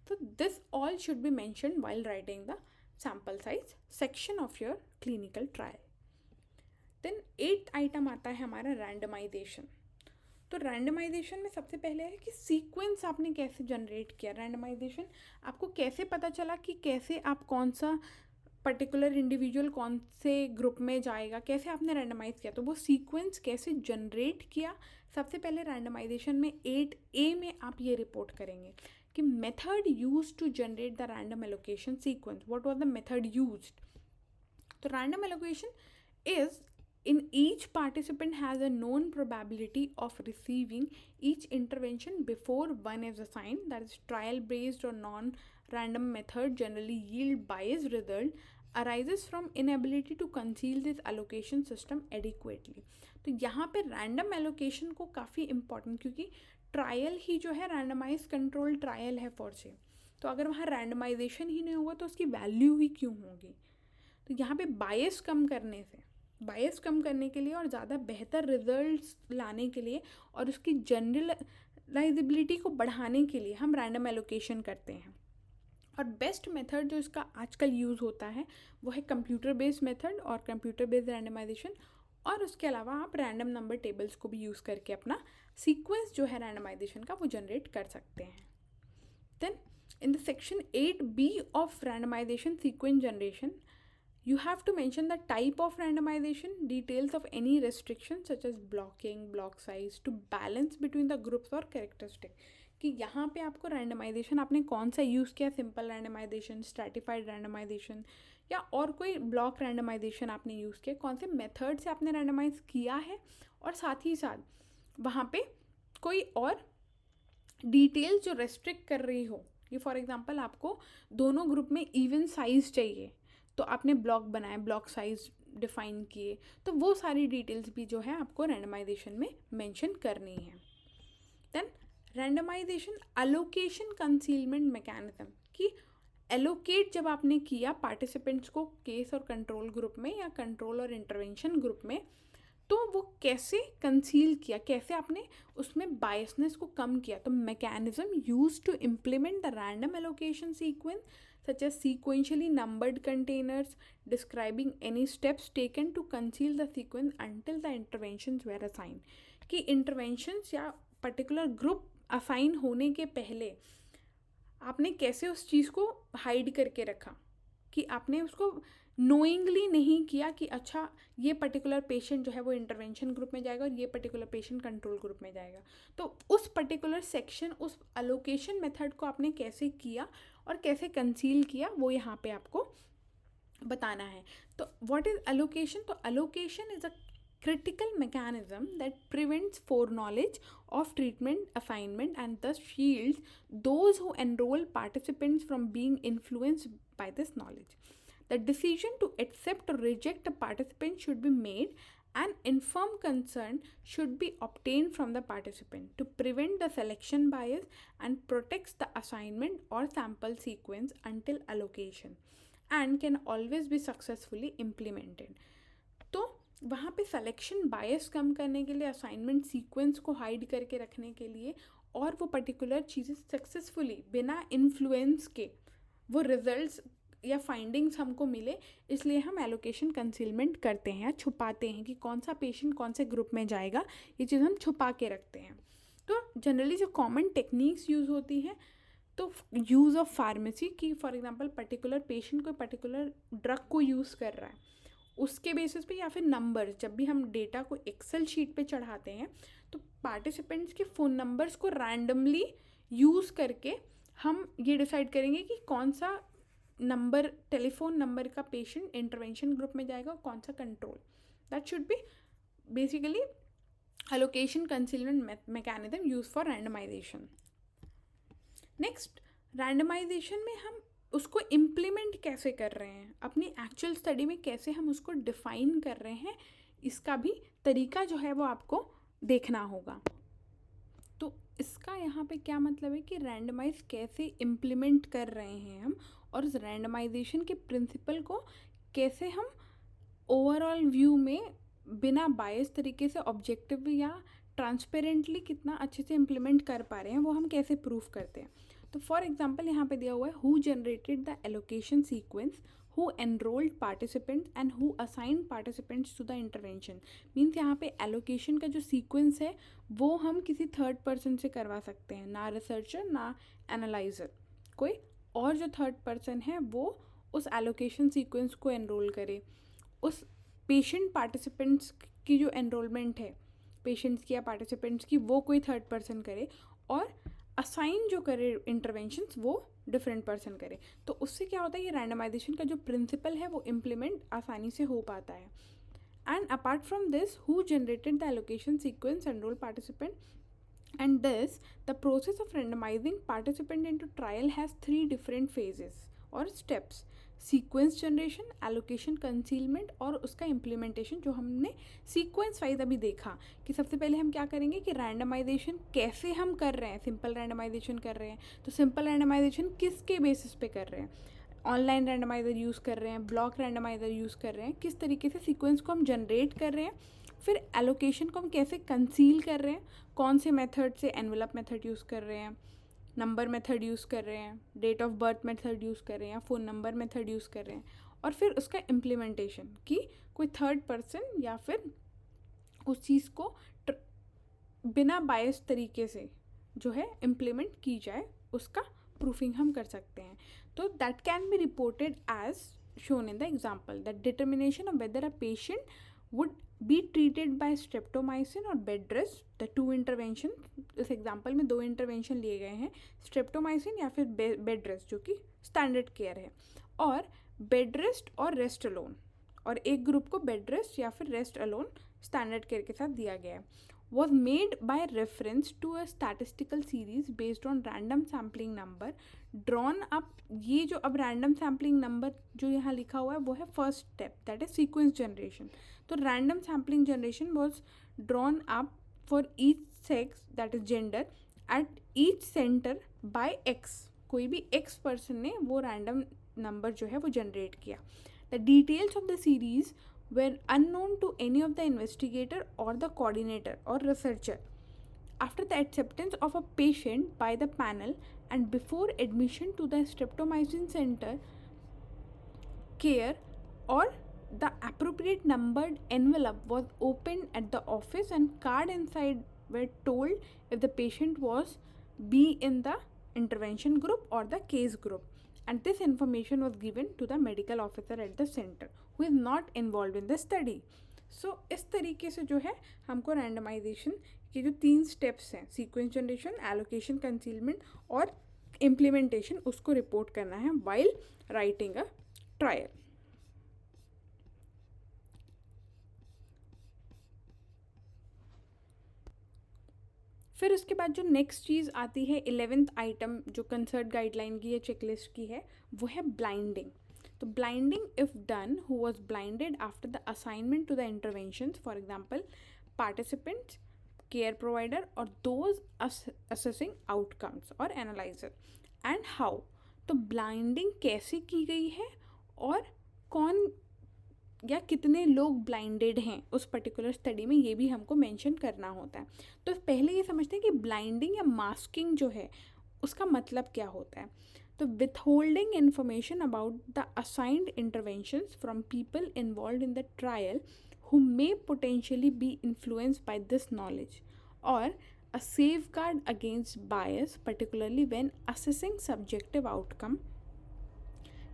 So this all should be mentioned while writing the sample size section of your clinical trial. Then 8th item आता है हमारा randomization. तो randomisation में सबसे पहले है कि sequence आपने कैसे जनरेट किया. रैंडमाइजेशन आपको कैसे पता चला कि कैसे आप कौन सा पर्टिकुलर इंडिविजुअल कौन से ग्रुप में जाएगा, कैसे आपने रैंडमाइज किया, तो वो सीक्वेंस कैसे जनरेट किया. सबसे पहले रैंडमाइजेशन में 8A में आप ये रिपोर्ट करेंगे कि method use to generate the random allocation sequence. What was the method used. तो random allocation is in each participant has a known probability of receiving each intervention before one is assigned. That is, trial based or non-random method generally yield biased result arises from inability to conceal this allocation system adequately. तो यहाँ पे random allocation को काफ़ी important, क्योंकि trial ही जो है randomise control trial है for से, तो अगर वहाँ रैंडमाइजेशन ही नहीं होगा तो उसकी वैल्यू ही क्यों होगी. तो यहाँ पे बायस कम करने के लिए और ज़्यादा बेहतर रिजल्ट्स लाने के लिए और उसकी जनरलाइजेबिलिटी को बढ़ाने के लिए हम रैंडम एलोकेशन करते हैं. और बेस्ट मेथड जो इसका आजकल यूज़ होता है वो है कंप्यूटर बेस्ड मेथड और कंप्यूटर बेस्ड रैंडमाइजेशन. और उसके अलावा आप रैंडम नंबर टेबल्स को भी यूज़ करके अपना सीक्वेंस जो है रैंडमाइजेशन का वो जनरेट कर सकते हैं. Then in the section 8B of randomization sequence generation, you have to mention the type of randomization, details of any restrictions such as blocking, block size to balance between the groups or characteristic. कि यहाँ पे आपको randomisation आपने कौन सा use किया, simple randomisation, stratified randomisation या और कोई ब्लॉक रैंडमाइजेशन आपने यूज़ किया, कौन से मेथड से आपने रैंडमाइज किया है, और साथ ही साथ वहाँ पे कोई और डिटेल जो रेस्ट्रिक्ट कर रही हो कि फॉर एग्जांपल आपको दोनों ग्रुप में इवन साइज़ चाहिए तो आपने ब्लॉक बनाए, ब्लॉक साइज डिफाइन किए, तो वो सारी डिटेल्स भी जो है आपको रैंडमाइजेशन में मेंशन करनी है. Then randomization allocation concealment mechanism, कि एलोकेट जब आपने किया पार्टिसिपेंट्स को केस और कंट्रोल ग्रुप में या कंट्रोल और इंटरवेंशन ग्रुप में, तो वो कैसे कंसील किया, कैसे आपने उसमें बायसनेस को कम किया. तो mechanism use to implement the random allocation sequence such as sequentially numbered containers describing any steps taken to conceal the sequence until the interventions were assigned. कि interventions या particular group assign होने के पहले आपने कैसे उस चीज़ को हाइड करके रखा, कि आपने उसको नोइंगली नहीं किया कि अच्छा ये पर्टिकुलर पेशेंट जो है वो इंटरवेंशन ग्रुप में जाएगा और ये पर्टिकुलर पेशेंट कंट्रोल ग्रुप में जाएगा. तो उस पर्टिकुलर सेक्शन, उस अलोकेशन मेथड को आपने कैसे किया और कैसे कंसील किया, वो यहाँ पे आपको बताना है. तो व्हाट इज अलोकेशन. तो allocation is a critical mechanism that prevents foreknowledge of treatment assignment and thus shields those who enroll participants from being influenced by this knowledge. The decision to accept or reject a participant should be made and informed consent should be obtained from the participant to prevent the selection bias and protects the assignment or sample sequence until allocation and can always be successfully implemented. तो वहाँ पे selection बायस कम करने के लिए, assignment sequence को hide करके रखने के लिए और वो पर्टिकुलर चीज़ें सक्सेसफुली बिना इन्फ्लुएंस के वो रिजल्ट्स या फाइंडिंग्स हमको मिले, इसलिए हम एलोकेशन कंसीलमेंट करते हैं या छुपाते हैं कि कौन सा पेशेंट कौन से ग्रुप में जाएगा, ये चीज़ हम छुपा के रखते हैं. तो जनरली जो कॉमन टेक्निक्स यूज़ होती हैं, तो यूज़ ऑफ फार्मेसी की फॉर एग्जांपल पर्टिकुलर पेशेंट कोई पर्टिकुलर ड्रग को यूज़ कर रहा है उसके बेसिस पे, या फिर नंबर, जब भी हम डेटा को एक्सेल शीट पे चढ़ाते हैं तो पार्टिसिपेंट्स के फ़ोन नंबर्स को रैंडमली यूज़ करके हम ये डिसाइड करेंगे कि कौन सा नंबर, टेलीफोन नंबर का पेशेंट इंटरवेंशन ग्रुप में जाएगा और कौन सा control. That should be basically allocation concealment mechanism used for randomization. Next, randomization में हम उसको इम्प्लीमेंट कैसे कर रहे हैं, अपनी एक्चुअल स्टडी में कैसे हम उसको डिफ़ाइन कर रहे हैं, इसका भी तरीका जो है वो आपको देखना होगा. तो इसका यहाँ पे क्या मतलब है कि रैंडमाइज कैसे इम्प्लीमेंट कर रहे हैं हम, और उस रैंडमाइजेशन के प्रिंसिपल को कैसे हम ओवरऑल व्यू में बिना बायस तरीके से ऑब्जेक्टिव या ट्रांसपेरेंटली कितना अच्छे से इम्प्लीमेंट कर पा रहे हैं, वो हम कैसे प्रूफ करते हैं. तो फॉर एग्जांपल यहाँ पे दिया हुआ है, who generated the allocation sequence who enrolled participants and who assigned participants to the intervention. Means यहाँ पे एलोकेशन का जो सीक्वेंस है वो हम किसी थर्ड पर्सन से करवा सकते हैं, ना रिसर्चर ना एनालाइजर, कोई और जो थर्ड पर्सन है वो उस एलोकेशन सीक्वेंस को एनरोल करे, उस पेशेंट पार्टिसिपेंट्स की जो एनरोलमेंट है पेशेंट्स की या पार्टिसिपेंट्स की वो कोई थर्ड पर्सन करे, और असाइन जो करे इंटरवेंशंस वो डिफरेंट पर्सन करे. तो उससे क्या होता है, ये रैंडमाइजेशन का जो प्रिंसिपल है वो इम्प्लीमेंट आसानी से हो पाता है. And apart from this, who generated the allocation sequence enrol participant, and this the process of randomizing participant into trial has 3 different phases or steps: sequence generation, allocation concealment और उसका implementation. जो हमने sequence wise अभी देखा कि सबसे पहले हम क्या करेंगे कि रैंडमाइजेशन कैसे हम कर रहे हैं, सिंपल रैंडमाइजेशन कर रहे हैं तो सिंपल रैंडमाइजेशन किसके बेसिस पे कर रहे हैं, ऑनलाइन रैंडमाइज़र यूज़ कर रहे हैं, ब्लॉक रैंडमाइज़र यूज़ कर रहे हैं, किस तरीके से सीक्वेंस को हम जनरेट कर रहे हैं, फिर एलोकेशन को हम कैसे कंसील कर रहे हैं, कौन से मेथड से, एनवेलप मेथड यूज़ कर रहे हैं, नंबर मेथड यूज़ कर रहे हैं, date of birth method use कर रहे हैं या फ़ोन नंबर मेथड यूज़ कर रहे हैं, और फिर उसका इम्प्लीमेंटेशन कि कोई थर्ड पर्सन या फिर उस चीज़ को बिना बायस तरीके से जो है इम्प्लीमेंट की जाए, उसका प्रूफिंग हम कर सकते हैं. तो that can be reported as shown in the example, that determination of whether a patient would be treated by streptomycin or bed rest, the two intervention. इस एग्जाम्पल में 2 इंटरवेंशन लिए गए हैं, स्ट्रेप्टोमाइसिन या फिर बेड रेस्ट जो कि standard care है, और बेड रेस्ट और रेस्ट अलोन, और एक ग्रुप को बेड रेस्ट या फिर रेस्ट अलोन स्टैंडर्ड केयर के साथ दिया गया है. was made by reference to a statistical series based on random sampling number drawn up. ये जो अब random sampling number जो यहाँ लिखा हुआ है वो है first step, that is sequence generation. तो random sampling generation was drawn up for each sex, that is gender, at each center by X. कोई भी X person ने वो random number जो है वो generate किया. The details of the series were unknown to any of the investigator or the coordinator or researcher. After the acceptance of a patient by the panel and before admission to the streptomycin center care, or the appropriate numbered envelope was opened at the office and card inside were told if the patient was be in the intervention group or the case group, and this information was given to the medical officer at the center who is not involved in the study. So इस तरीके से जो है हमको randomisation के जो 3 steps हैं, sequence generation, allocation, concealment और इम्प्लीमेंटेशन, उसको रिपोर्ट करना है वाइल राइटिंग अ ट्रायल. फिर उसके बाद जो नेक्स्ट चीज़ आती है, 11th आइटम जो कंसर्ट गाइडलाइन की या चेकलिस्ट की है, वो है ब्लाइंडिंग. तो blinding if done who was blinded after the assignment to the interventions, for example participants, care provider और दोज असेसिंग आउटकम्स और एनालाइजर, एंड हाउ. तो ब्लाइंडिंग कैसे की गई है और कौन या कितने लोग ब्लाइंडेड हैं उस पर्टिकुलर स्टडी में, ये भी हमको मेंशन करना होता है. तो पहले ये समझते हैं कि ब्लाइंडिंग या मास्किंग जो है उसका मतलब क्या होता है. तो withholding information about the assigned interventions from people involved in the trial who may potentially be influenced by this knowledge, or a safeguard against bias, particularly when assessing subjective outcome.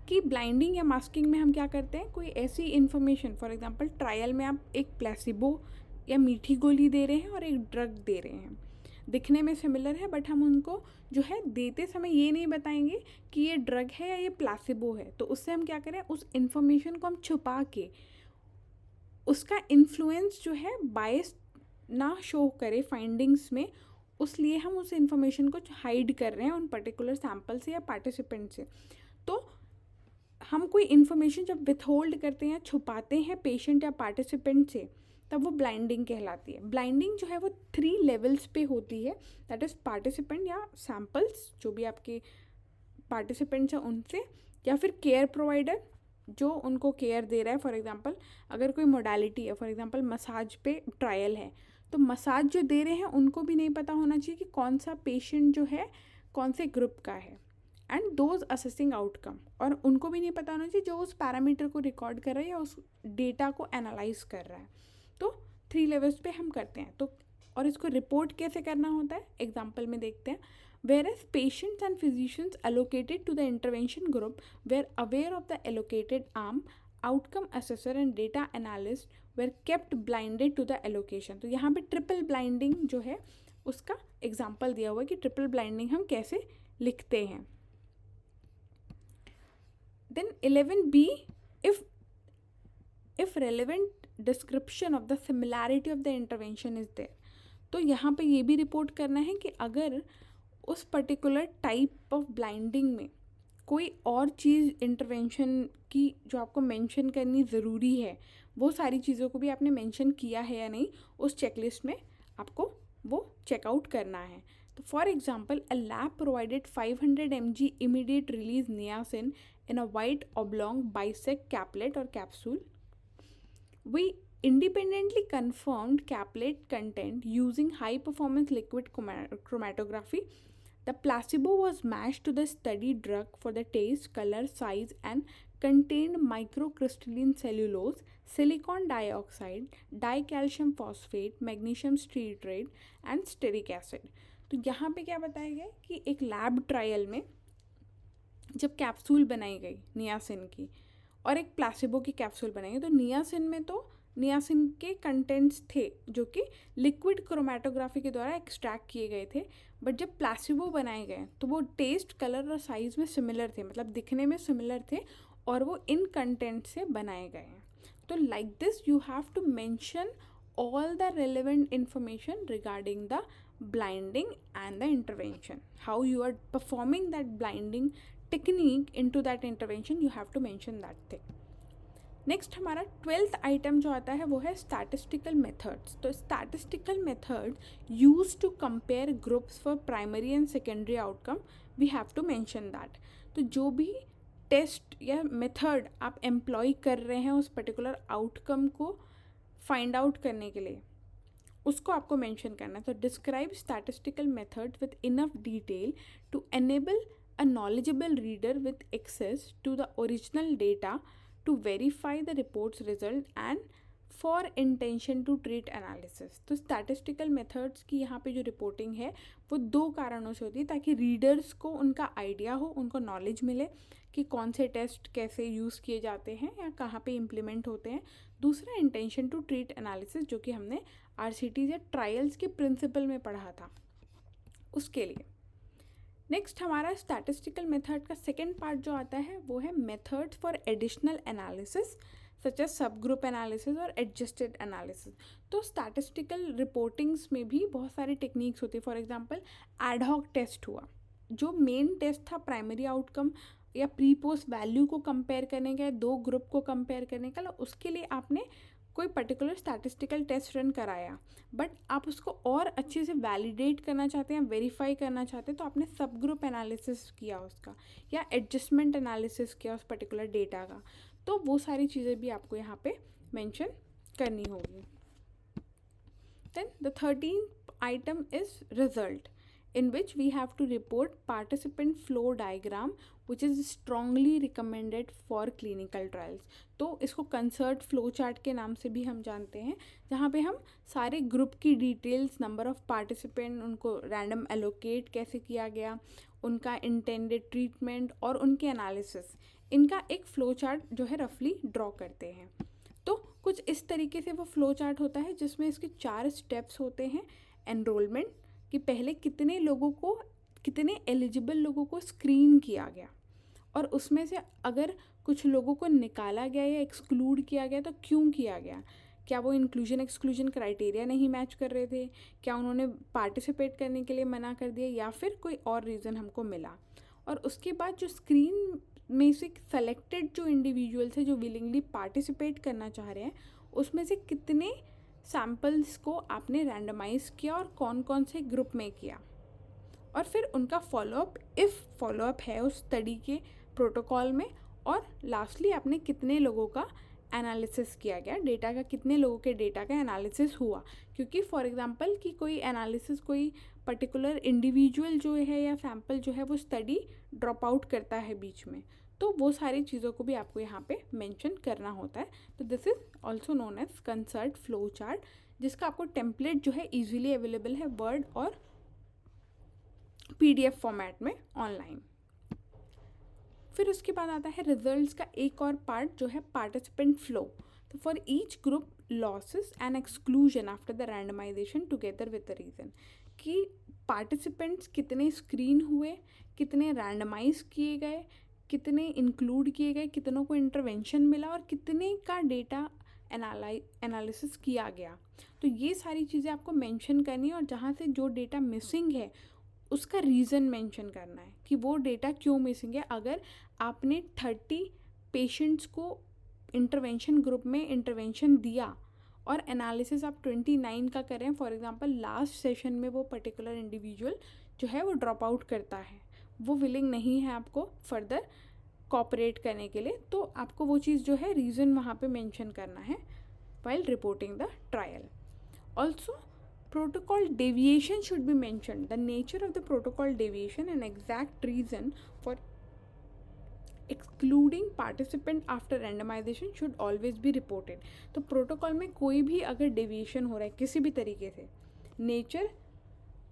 कि blinding या masking में हम क्या करते हैं, कोई ऐसी information, for example trial में आप एक प्लेसिबो या मीठी गोली दे रहे हैं और एक ड्रग दे रहे हैं, दिखने में सिमिलर है बट हम उनको जो है देते समय ये नहीं बताएंगे कि ये ड्रग है या ये प्लेसिबो है. तो उससे हम क्या करें, उस इन्फॉर्मेशन को हम छुपा के उसका इन्फ्लुएंस जो है बायस ना शो करे फाइंडिंग्स में, उसलिए हम उस इन्फॉर्मेशन को हाइड कर रहे हैं उन पर्टिकुलर सैम्पल से या पार्टिसिपेंट से. तो हम कोई इन्फॉर्मेशन जब विथहोल्ड करते हैं, छुपाते हैं पेशेंट या पार्टिसिपेंट से, तब वो ब्लाइंडिंग कहलाती है. ब्लाइंडिंग जो है वो 3 लेवल्स पे होती है, दैट इज़ पार्टिसिपेंट या सैम्पल्स जो भी आपके पार्टिसिपेंट्स हैं उनसे, या फिर केयर प्रोवाइडर जो उनको केयर दे रहा है. फॉर एग्जांपल अगर कोई मोडालिटी है, फॉर एग्जांपल मसाज पे ट्रायल है, तो मसाज जो दे रहे हैं उनको भी नहीं पता होना चाहिए कि कौन सा पेशेंट जो है कौन से ग्रुप का है. एंड दोज असेसिंग आउटकम, और उनको भी नहीं पता होना चाहिए जो उस पैरामीटर को रिकॉर्ड कर रहा है या उस डेटा को एनालाइज कर रहा है। तो 3 लेवल्स पे हम करते हैं। तो और इसको रिपोर्ट कैसे करना होता है, एग्जाम्पल में देखते हैं। Whereas patients and physicians allocated to the intervention group were aware of the allocated arm, outcome assessor and data analyst were kept blinded to the allocation। तो यहाँ पे ट्रिपल ब्लाइंडिंग जो है उसका एग्जाम्पल दिया हुआ है कि ट्रिपल ब्लाइंडिंग हम कैसे लिखते हैं। Then 11B, if relevant description of the similarity of the intervention is there, तो यहाँ पे ये भी रिपोर्ट करना है कि अगर उस पर्टिकुलर टाइप ऑफ ब्लाइंडिंग में कोई और चीज़ इंटरवेंशन की जो आपको मेंशन करनी ज़रूरी है, वो सारी चीज़ों को भी आपने मेंशन किया है या नहीं, उस चेकलिस्ट में आपको वो चेकआउट करना है। तो for example, a lab provided 500 mg immediate release niacin in a white oblong bisect Capulet और capsule. We independently confirmed caplet content using high performance liquid chromatography. The placebo was matched to the studied drug for the taste, color, size and contained microcrystalline cellulose, silicon dioxide, dicalcium phosphate, magnesium stearate and stearic acid। तो यहाँ पे क्या बताया गया कि एक lab trial में जब कैप्सूल बनाई गई नियासिन की और एक प्लासिबो की कैप्सूल बनाई गई, तो नियासिन में तो नियासिन के कंटेंट्स थे जो कि लिक्विड क्रोमेटोग्राफी के द्वारा एक्सट्रैक्ट किए गए थे, बट जब प्लासिबो बनाए गए तो वो टेस्ट, कलर और साइज़ में सिमिलर थे, मतलब दिखने में सिमिलर थे और वो इन कंटेंट से बनाए गए हैं। तो like this you have to mention all the relevant information regarding the blinding and the intervention. How you are performing that blinding technique into that intervention, you have to mention that thing. Next हमारा 12th item जो आता है वो है statistical methods. तो statistical method use to compare groups for primary and secondary outcome, we have to mention that. तो जो भी टेस्ट या मेथड आप एम्प्लॉय कर रहे हैं उस पर्टिकुलर आउटकम को फाइंड आउट करने के लिए, उसको आपको मेंशन करना है। तो describe statistical method with enough detail to enable a knowledgeable reader with access to the original data to verify the report's result and for intention to treat analysis। तो statistical methods की यहाँ पे जो reporting है वो 2 कारणों से होती है, ताकि रीडर्स को उनका आइडिया हो, उनको नॉलेज मिले कि कौन से टेस्ट कैसे यूज़ किए जाते हैं या कहाँ पे इम्प्लीमेंट होते हैं। दूसरा, इंटेंशन टू ट्रीट एनालिसिस, जो कि हमने RCTs या ट्रायल्स के प्रिंसिपल में पढ़ा था, उसके लिए। नेक्स्ट हमारा स्टैटिस्टिकल मेथड का सेकेंड पार्ट जो आता है वो है methods for additional analysis such as subgroup analysis और एडजस्टेड एनालिसिस। तो स्टैटिस्टिकल रिपोर्टिंग्स में भी बहुत सारी टेक्निक्स होती है। फॉर एग्जांपल, एडहॉक टेस्ट हुआ, जो मेन टेस्ट था प्राइमरी आउटकम या प्री पोस्ट वैल्यू को कंपेयर करने का, 2 ग्रुप को कंपेयर करने का, उसके लिए आपने कोई पर्टिकुलर स्टैटिस्टिकल टेस्ट रन कराया, बट आप उसको और अच्छे से वैलिडेट करना चाहते हैं, वेरीफाई करना चाहते हैं, तो आपने सब ग्रुप एनालिसिस किया उसका या एडजस्टमेंट एनालिसिस किया उस पर्टिकुलर डेटा का। तो वो सारी चीज़ें भी आपको यहाँ पे मेंशन करनी होगी। Then the 13th item is result, in which we have to report participant flow diagram which is strongly recommended for clinical trials। तो इसको कंसर्ट फ्लो चार्ट के नाम से भी हम जानते हैं, जहाँ पे हम सारे ग्रुप की डिटेल्स, नंबर ऑफ़ पार्टिसिपेंट, उनको रैंडम एलोकेट कैसे किया गया, उनका इंटेंडेड ट्रीटमेंट और उनके एनालिसिस, इनका एक फ्लो चार्ट जो है रफली ड्रॉ करते हैं। तो कुछ इस तरीके से वो फ्लो चार्ट होता है जिसमें इसके 4 स्टेप्स होते हैं। एनरोलमेंट, कि पहले कितने लोगों को, कितने एलिजिबल लोगों को स्क्रीन किया गया और उसमें से अगर कुछ लोगों को निकाला गया या एक्सक्लूड किया गया तो क्यों किया गया, क्या वो इंक्लूजन एक्सक्लूजन क्राइटेरिया नहीं मैच कर रहे थे, क्या उन्होंने पार्टिसिपेट करने के लिए मना कर दिया या फिर कोई और रीज़न हमको मिला। और उसके बाद जो स्क्रीन में से सेलेक्टेड जो इंडिविजुअल्स हैं जो विलिंगली पार्टिसिपेट करना चाह रहे हैं, उसमें से कितने सैम्पल्स को आपने रैंडमाइज़ किया और कौन कौन से ग्रुप में किया, और फिर उनका फॉलोअप, इफ़ फॉलोअप है उस स्टडी के प्रोटोकॉल में, और लास्टली आपने कितने लोगों का एनालिसिस किया गया, डेटा का कितने लोगों के डेटा का एनालिसिस हुआ। क्योंकि फॉर एग्जांपल कि कोई एनालिसिस कोई पर्टिकुलर इंडिविजुअल जो है या सैम्पल जो है वो स्टडी ड्रॉप आउट करता है बीच में, तो वो सारी चीज़ों को भी आपको यहाँ पे मेंशन करना होता है। तो this is also known as consort flow chart, जिसका आपको टेम्पलेट जो है ईजिली अवेलेबल है वर्ड और PDF फॉर्मेट में ऑनलाइन। फिर उसके बाद आता है रिजल्ट्स का एक और पार्ट जो है पार्टिसिपेंट फ्लो। तो for each group losses and exclusion after the randomization together with the reason, कि पार्टिसिपेंट्स कितने स्क्रीन हुए, कितने रैंडमाइज किए गए, कितने इंक्लूड किए गए, कितनों को इंटरवेंशन मिला और कितने का डेटा एनालिसिस किया गया। तो ये सारी चीज़ें आपको मेंशन करनी है और जहाँ से जो डेटा मिसिंग है उसका रीज़न मेंशन करना है कि वो डेटा क्यों मिसिंग है। अगर आपने 30 पेशेंट्स को इंटरवेंशन ग्रुप में इंटरवेंशन दिया और एनालिसिस आप 29 का करें, फॉर एग्जांपल लास्ट सेशन में वो पर्टिकुलर इंडिविजुअल जो है वो ड्रॉप आउट करता है, वो विलिंग नहीं है आपको फर्दर कोऑपरेट करने के लिए, तो आपको वो चीज़ जो है रीज़न वहाँ पे मेंशन करना है while reporting the trial. Also, protocol deviation should be mentioned. The nature of the protocol deviation and exact reason for excluding participant after randomization should always be reported. तो प्रोटोकॉल में कोई भी अगर deviation हो रहा है किसी भी तरीके से, नेचर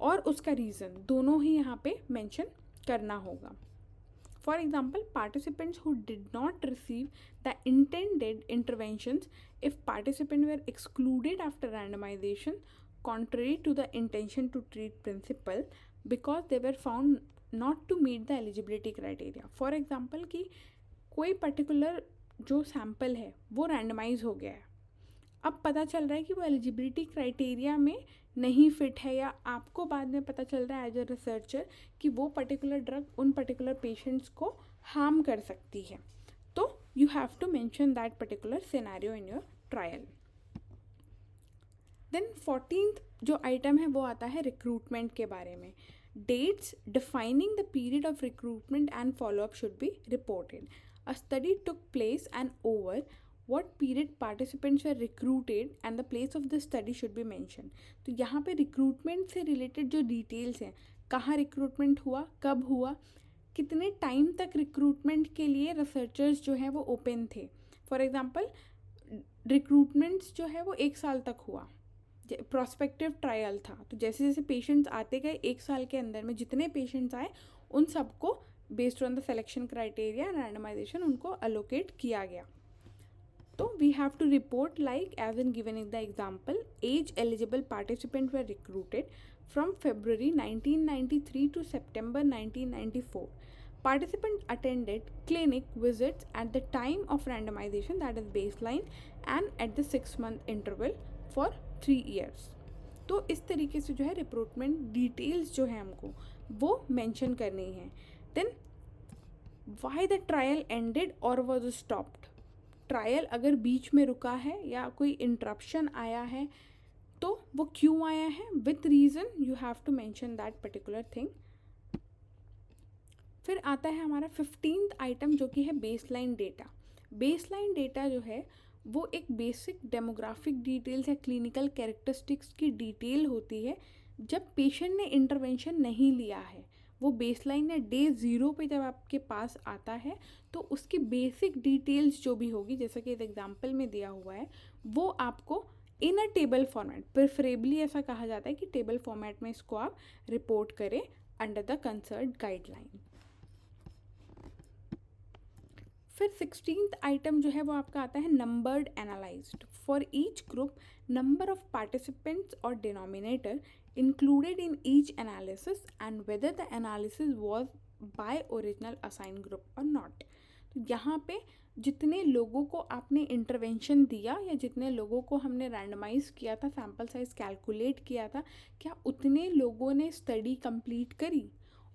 और उसका रीज़न दोनों ही यहाँ पे मेंशन करना होगा. For example, participants who did not receive the intended interventions, if participants were excluded after randomization contrary to the intention to treat principle because they were found not to meet the eligibility criteria. For example कि कोई particular जो sample है वो randomize हो गया है, अब पता चल रहा है कि वो एलिजिबिलिटी क्राइटेरिया में नहीं फिट है, या आपको बाद में पता चल रहा है एज अ रिसर्चर कि वो पर्टिकुलर ड्रग उन पर्टिकुलर पेशेंट्स को हार्म कर सकती है, तो you have to mention that particular scenario in your trial. Then 14th जो आइटम है वो आता है रिक्रूटमेंट के बारे में. Dates defining the period of recruitment and follow up should be reported. A study took place and over what period participants were recruited and the place of the study should be mentioned. तो यहाँ पे recruitment से related जो details हैं, कहाँ recruitment हुआ, कब हुआ, कितने टाइम तक रिक्रूटमेंट के लिए रिसर्चर्स जो हैं वो ओपन थे. फॉर एग्जांपल रिक्रूटमेंट्स जो है वो 1 साल तक हुआ, प्रोस्पेक्टिव ट्रायल था, तो जैसे जैसे पेशेंट्स आते गए 1 साल के अंदर में जितने पेशेंट्स आए उन सबको based on the selection criteria randomization उनको अलोकेट किया गया. So we have to report like as in given in the example, age eligible participants were recruited from February 1993 to September 1994. Participants attended clinic visits at the time of randomization, that is baseline, and at the 6-month interval for 3 years. तो इस तरीके से जो है recruitment details जो है हमको वो मेंशन करनी है. Then why the trial ended और वाज स्टॉप्ड. ट्रायल अगर बीच में रुका है या कोई इंटरप्शन आया है तो वो क्यों आया है, with reason you have to mention that particular thing. फिर आता है हमारा 15th आइटम जो कि है बेसलाइन डेटा. बेसलाइन डेटा जो है वो एक बेसिक डेमोग्राफिक डिटेल्स या क्लिनिकल कैरेक्टरिस्टिक्स की डिटेल होती है जब पेशेंट ने इंटरवेंशन नहीं लिया है. वो बेसलाइन या डे 0 पे जब आपके पास आता है तो उसकी बेसिक डिटेल्स जो भी होगी, जैसा कि इस एग्जांपल में दिया हुआ है, वो आपको इन अ टेबल फॉर्मेट, प्रेफरेबली ऐसा कहा जाता है कि टेबल फॉर्मेट में इसको आप रिपोर्ट करें अंडर द कंसर्ट गाइडलाइन. फिर 16th आइटम जो है वो आपका आता है numbered analysed. For each group number of participants और denominator included in each analysis and whether the analysis was by original assigned group or not. तो यहाँ पे जितने लोगों को आपने इंटरवेंशन दिया या जितने लोगों को हमने रैंडमाइज किया था, सैम्पल साइज कैलकुलेट किया था, क्या उतने लोगों ने स्टडी कंप्लीट करी,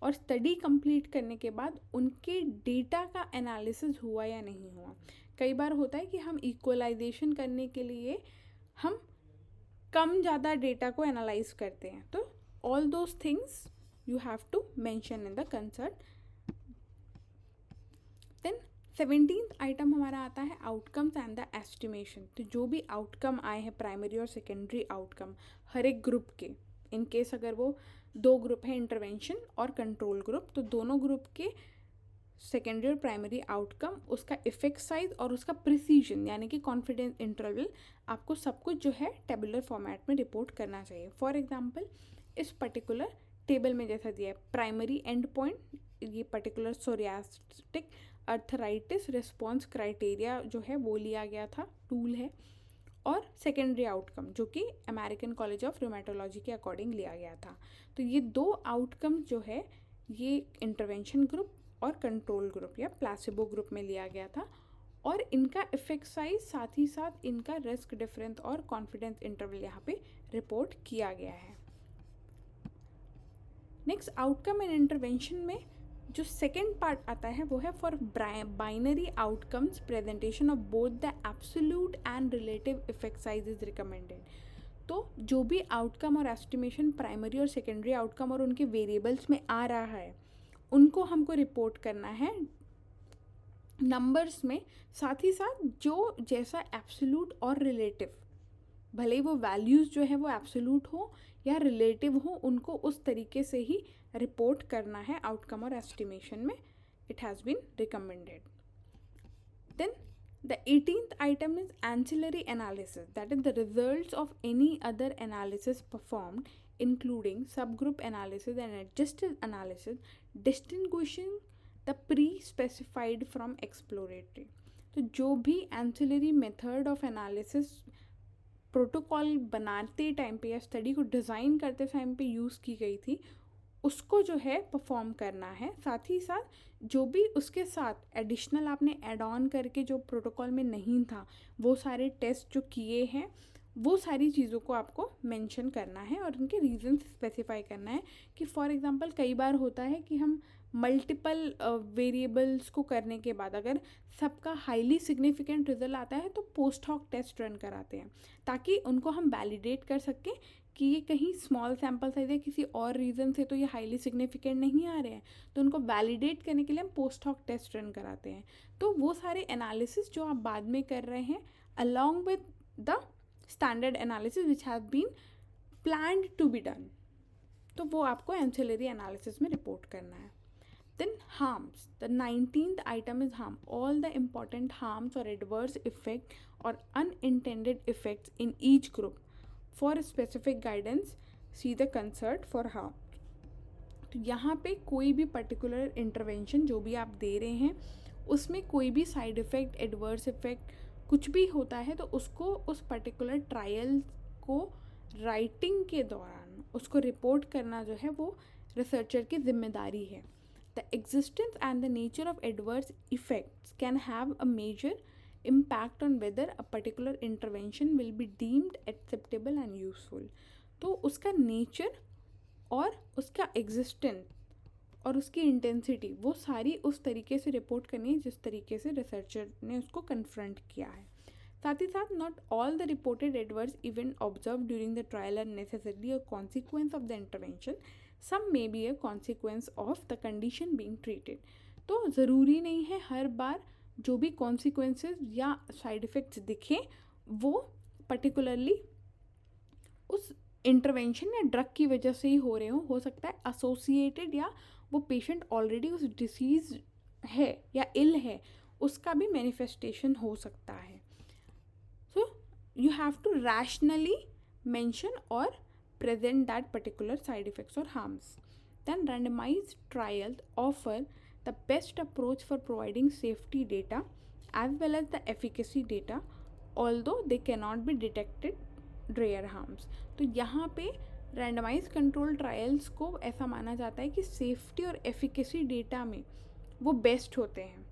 और स्टडी कंप्लीट करने के बाद उनके डेटा का एनालिसिस हुआ या नहीं हुआ. कई बार होता है कि हम इक्वलाइजेशन करने के लिए हम कम ज़्यादा डेटा को एनालाइज करते हैं, तो all those things you have to mention in the consort. Then 17th item हमारा आता है आउटकम्स एंड द एस्टिमेशन। तो जो भी आउटकम आए हैं प्राइमरी और सेकेंडरी आउटकम हर एक ग्रुप के, इन केस अगर वो 2 ग्रुप है इंटरवेंशन और कंट्रोल ग्रुप, तो दोनों ग्रुप के सेकेंडरी और प्राइमरी आउटकम, उसका इफेक्ट साइज और उसका प्रिसीजन यानी कि कॉन्फिडेंस इंटरवल, आपको सब कुछ जो है टेबुलर फॉर्मेट में रिपोर्ट करना चाहिए। फॉर एग्जांपल इस पर्टिकुलर टेबल में जैसा दिया है, प्राइमरी एंड पॉइंट ये पर्टिकुलर सोरियास्टिक अर्थराइटिस रिस्पॉन्स क्राइटेरिया जो है वो लिया गया था, टूल है, और सेकेंडरी आउटकम जो कि अमेरिकन कॉलेज ऑफ रूमेटोलॉजी के अकॉर्डिंग लिया गया था। तो ये 2 आउटकम जो है ये इंटरवेंशन ग्रुप और कंट्रोल ग्रुप या प्लासिबो ग्रुप में लिया गया था, और इनका इफेक्ट साइज साथ ही साथ इनका रिस्क डिफरेंस और कॉन्फिडेंस इंटरवल यहाँ पे रिपोर्ट किया गया है। नेक्स्ट आउटकम एंड इंटरवेंशन में जो सेकेंड पार्ट आता है वो है for binary outcomes presentation of both the absolute and relative effect size is recommended. तो जो भी आउटकम और एस्टिमेशन प्राइमरी और सेकेंडरी आउटकम और उनके वेरिएबल्स में आ रहा है उनको हमको रिपोर्ट करना है नंबर्स में, साथ ही साथ जो जैसा एब्सोल्यूट और रिलेटिव, भले ही वो वैल्यूज़ जो है वो एब्सोल्यूट हो या रिलेटिव हो, उनको उस तरीके से ही रिपोर्ट करना है आउटकम और एस्टिमेशन में, it has been recommended. Then the 18th item is ancillary analysis, that is the results of any other analysis performed including subgroup analysis and adjusted analysis, distinguishing the pre-specified from exploratory। तो जो भी ancillary method of analysis protocol बनाते time पे या study को design करते time पे use की गई थी उसको जो है परफॉर्म करना है, साथ ही साथ जो भी उसके साथ एडिशनल आपने ऐड ऑन करके जो प्रोटोकॉल में नहीं था वो सारे टेस्ट जो किए हैं वो सारी चीज़ों को आपको मेंशन करना है और उनके रीज़न स्पेसिफाई करना है। कि फॉर एग्जांपल कई बार होता है कि हम मल्टीपल वेरिएबल्स को करने के बाद अगर सबका हाईली सिग्निफिकेंट रिजल्ट आता है तो पोस्ट हॉक टेस्ट रन कराते हैं ताकि उनको हम वैलिडेट कर सकें कि ये कहीं स्मॉल सैम्पल साइज है किसी और रीज़न से तो ये हाईली सिग्निफिकेंट नहीं आ रहे हैं, तो उनको वैलिडेट करने के लिए हम पोस्ट हॉक टेस्ट रन कराते हैं। तो वो सारे एनालिसिस जो आप बाद में कर रहे हैं along with the standard analysis which have been planned to be done, तो वो आपको एंसिलरी एनालिसिस में रिपोर्ट करना है। Then harms, the 19th item is harm, all the important harms or adverse effect or unintended effects in each group. For specific guidance, see the consult for harm। तो यहाँ पे कोई भी particular intervention जो भी आप दे रहे हैं उसमें कोई भी साइड इफ़ेक्ट एडवर्स इफ़ेक्ट कुछ भी होता है तो उसको उस पर्टिकुलर ट्रायल को राइटिंग के दौरान उसको रिपोर्ट करना जो है वो रिसर्चर की जिम्मेदारी है। The existence and the nature of adverse effects can have a major impact on whether a particular intervention will be deemed acceptable and useful। तो उसका नेचर और उसका एग्जिस्टेंस और उसकी इंटेंसिटी वो सारी उस तरीके से रिपोर्ट करनी है जिस तरीके से रिसर्चर ने उसको कन्फ्रंट किया है। साथ ही साथ not all the reported adverse event observe during the trial are necessarily a consequence of the intervention, some may be a consequence of the condition being treated. तो ज़रूरी नहीं है हर बार जो भी कॉन्सिक्वेंसेस या साइड इफ़ेक्ट्स दिखें वो पर्टिकुलरली उस इंटरवेंशन या ड्रग की वजह से ही हो रहे हो सकता है एसोसिएटेड या वो पेशेंट ऑलरेडी उस डिसीज़ है या इल है उसका भी मैनिफेस्टेशन हो सकता है। So you have to rationally mention और present that particular side effects or harms। Then randomized trials offer the best approach for providing safety data as well as the efficacy data, although they cannot be detected rare harms। तो यहाँ पे randomized control trials को ऐसा माना जाता है कि safety और एफिकेसी डेटा में वो बेस्ट होते हैं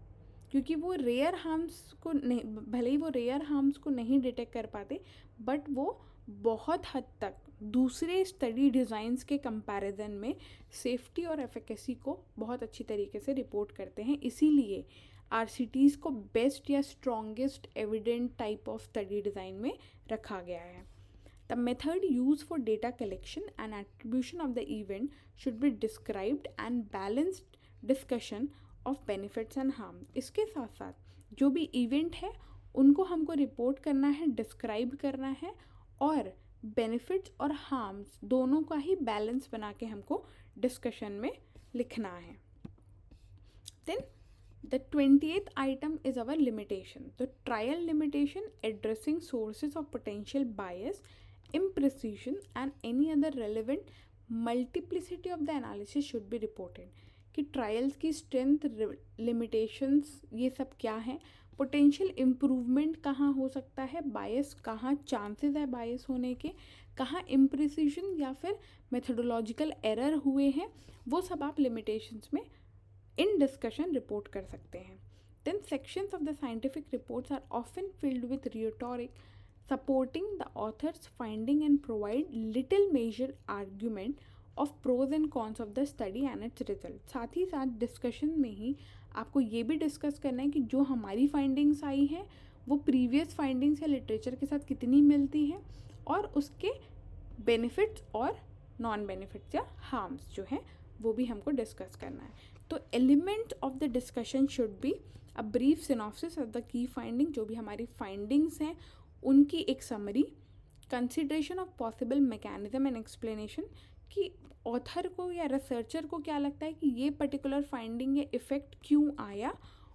क्योंकि वो रेयर हार्म्स को नहीं, भले ही वो रेयर हार्म्स को नहीं डिटेक्ट कर पाते बट वो बहुत हद तक दूसरे स्टडी डिज़ाइंस के कंपैरिजन में सेफ्टी और एफिकेसी को बहुत अच्छी तरीके से रिपोर्ट करते हैं। इसीलिए आरसीटीज़ को बेस्ट या strongest evident type of study design में रखा गया है। The method use for data collection and attribution of the event should be described and balanced discussion of benefits and harm. इसके साथ साथ जो भी इवेंट है उनको हमको रिपोर्ट करना है, डिस्क्राइब करना है, और बेनिफिट्स और हार्म्स दोनों का ही बैलेंस बना के हमको डिस्कशन में लिखना है। Then the 20th item is our limitation. The trial limitation addressing sources of potential bias, imprecision and any other relevant multiplicity of the analysis should be reported. कि ट्रायल्स की स्ट्रेंथ, लिमिटेशंस, ये सब क्या है, potential improvement कहाँ हो सकता है, बायस कहाँ चांसेस है बायस होने के, कहाँ इम्प्रिसिशन या फिर मेथोडोलॉजिकल एरर हुए हैं, वो सब आप लिमिटेशंस में इन डिस्कशन रिपोर्ट कर सकते हैं। Then sections of the scientific reports are often filled with rhetoric supporting the authors finding and provide little major argument of pros and cons of the study and its result. साथ ही साथ discussion में ही आपको ये भी discuss करना है कि जो हमारी फाइंडिंग्स आई हैं वो प्रीवियस फाइंडिंग्स या लिटरेचर के साथ कितनी मिलती है, और उसके बेनिफिट्स और नॉन बेनिफिट्स या हार्म्स जो हैं वो भी हमको डिस्कस करना है। तो element of the discussion should be a brief synopsis of the key finding, जो भी हमारी फाइंडिंग्स हैं उनकी एक summary, consideration of possible mechanism and explanation, कि ऑथर को या रिसर्चर को क्या लगता है कि ये पर्टिकुलर फाइंडिंग या इफ़ेक्ट क्यों आया,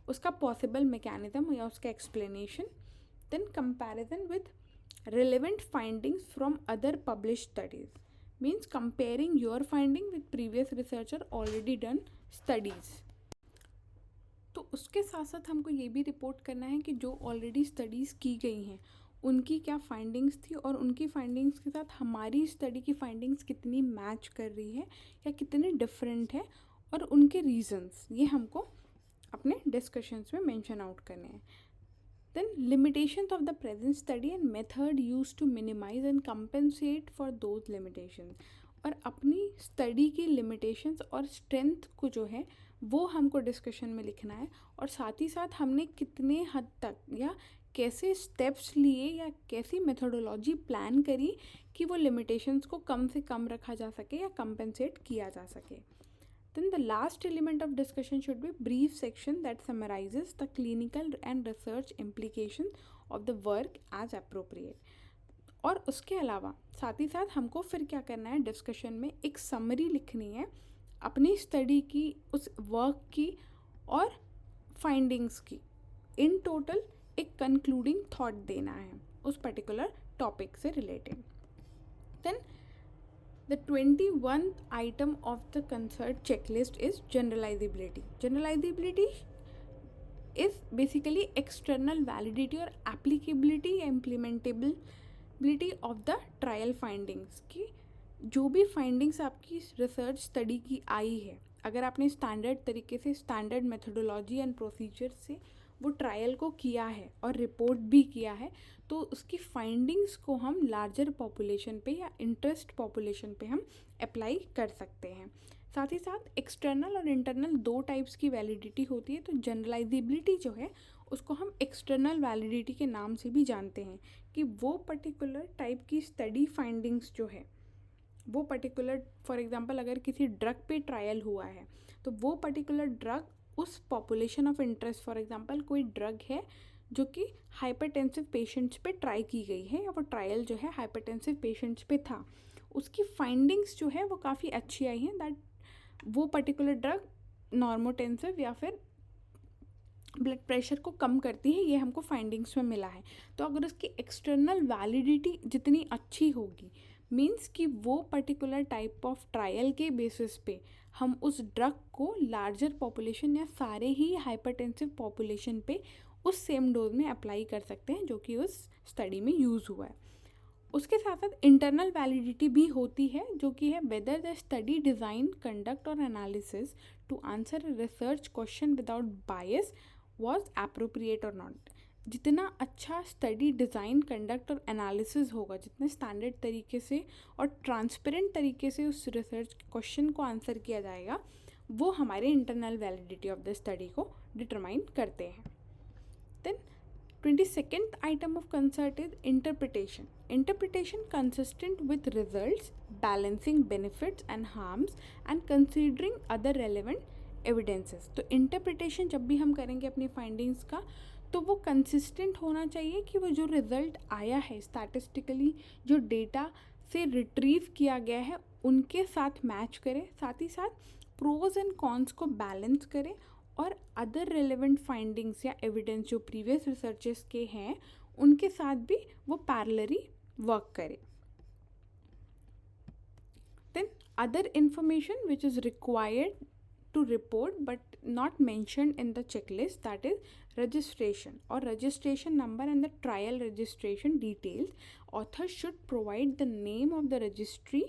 उसका पॉसिबल मैकेनिज्म या उसका explanation. Then comparison with relevant findings from other published studies, means comparing your finding with previous researcher already done studies. तो उसके साथ साथ हमको ये भी रिपोर्ट करना है कि जो ऑलरेडी स्टडीज़ की गई हैं उनकी क्या फाइंडिंग्स थी, और उनकी फाइंडिंग्स के साथ हमारी स्टडी की फाइंडिंग्स कितनी मैच कर रही है या कितनी डिफरेंट है, और उनके रीजंस ये हमको अपने डिस्कशंस में मेंशन आउट करने हैं। Then limitations of the present study and method used to minimize and compensate for those limitations, और अपनी स्टडी की लिमिटेशंस और स्ट्रेंथ को जो है वो हमको डिस्कशन में लिखना है, और साथ ही साथ हमने कितने हद तक या कैसे स्टेप्स लिए या कैसी मेथोडोलॉजी प्लान करी कि वो लिमिटेशंस को कम से कम रखा जा सके या कंपेंसेट किया जा सके। Then the last element of discussion should be brief section that summarizes the clinical and research implications of the work as appropriate. और उसके अलावा साथ ही साथ हमको फिर क्या करना है, डिस्कशन में एक समरी लिखनी है अपनी स्टडी की, उस वर्क की और फाइंडिंग्स की। इन टोटल एक कंक्लूडिंग थॉट देना है उस पर्टिकुलर टॉपिक से related. Then the 21st item of the concert checklist is generalizability. Generalizability is basically external validity or applicability या implementability of the trial findings, कि जो भी फाइंडिंग्स आपकी रिसर्च स्टडी की आई है, अगर आपने स्टैंडर्ड तरीके से, स्टैंडर्ड मेथोडोलॉजी एंड प्रोसीजर से वो ट्रायल को किया है और रिपोर्ट भी किया है, तो उसकी फाइंडिंग्स को हम लार्जर पॉपुलेशन पे या इंटरेस्ट पॉपुलेशन पे हम अप्लाई कर सकते हैं। साथ ही साथ एक्सटर्नल और इंटरनल दो टाइप्स की वैलिडिटी होती है। तो जनरलाइजेबिलिटी जो है उसको हम एक्सटर्नल वैलिडिटी के नाम से भी जानते हैं, कि वो पर्टिकुलर टाइप की स्टडी फाइंडिंग्स जो है वो पर्टिकुलर, फॉर एग्जांपल अगर किसी ड्रग पे ट्रायल हुआ है तो वो पर्टिकुलर ड्रग उस population of interest, for example कोई ड्रग है जो कि हाइपरटेंसिव पेशेंट्स पे ट्राई की गई है या वो ट्रायल जो है हाइपरटेंसिव पेशेंट्स पे था, उसकी फाइंडिंग्स जो है वो काफ़ी अच्छी आई हैं, दैट वो पर्टिकुलर ड्रग नॉर्मोटेंसिव या फिर ब्लड प्रेशर को कम करती है, ये हमको फाइंडिंग्स में मिला है। तो अगर उसकी एक्सटर्नल वैलिडिटी जितनी अच्छी होगी, मीन्स कि वो पर्टिकुलर टाइप ऑफ ट्रायल के बेसिस पे हम उस ड्रग को लार्जर पॉपुलेशन या सारे ही हाइपरटेंसिव पॉपुलेशन पे उस सेम डोज में अप्लाई कर सकते हैं जो कि उस स्टडी में यूज़ हुआ है। उसके साथ साथ इंटरनल वैलिडिटी भी होती है, जो कि है whether the study design, conduct और analysis to answer research question without bias was appropriate और नॉट। जितना अच्छा स्टडी डिज़ाइन, कंडक्ट और एनालिसिस होगा, जितने स्टैंडर्ड तरीके से और ट्रांसपेरेंट तरीके से उस रिसर्च क्वेश्चन को आंसर किया जाएगा, वो हमारे internal validity of the study को डिटरमाइन करते हैं। Then 22nd item of concern is interpretation. Interpretation consistent with results, balancing benefits and harms, and considering other relevant evidences. तो इंटरप्रिटेशन जब भी हम करेंगे अपनी फाइंडिंग्स का, तो वो कंसिस्टेंट होना चाहिए कि वो जो रिज़ल्ट आया है स्टैटिस्टिकली, जो डेटा से रिट्रीव किया गया है, उनके साथ मैच करे, साथ ही साथ प्रोज एंड कॉन्स को बैलेंस करे, और अदर रेलेवेंट फाइंडिंग्स या एविडेंस जो प्रीवियस रिसर्चेस के हैं उनके साथ भी वो पैरेलली वर्क करे। Then other information which is required to report but not mentioned in the checklist, that is registration or registration number and the trial registration details. Authors should provide the name of the registry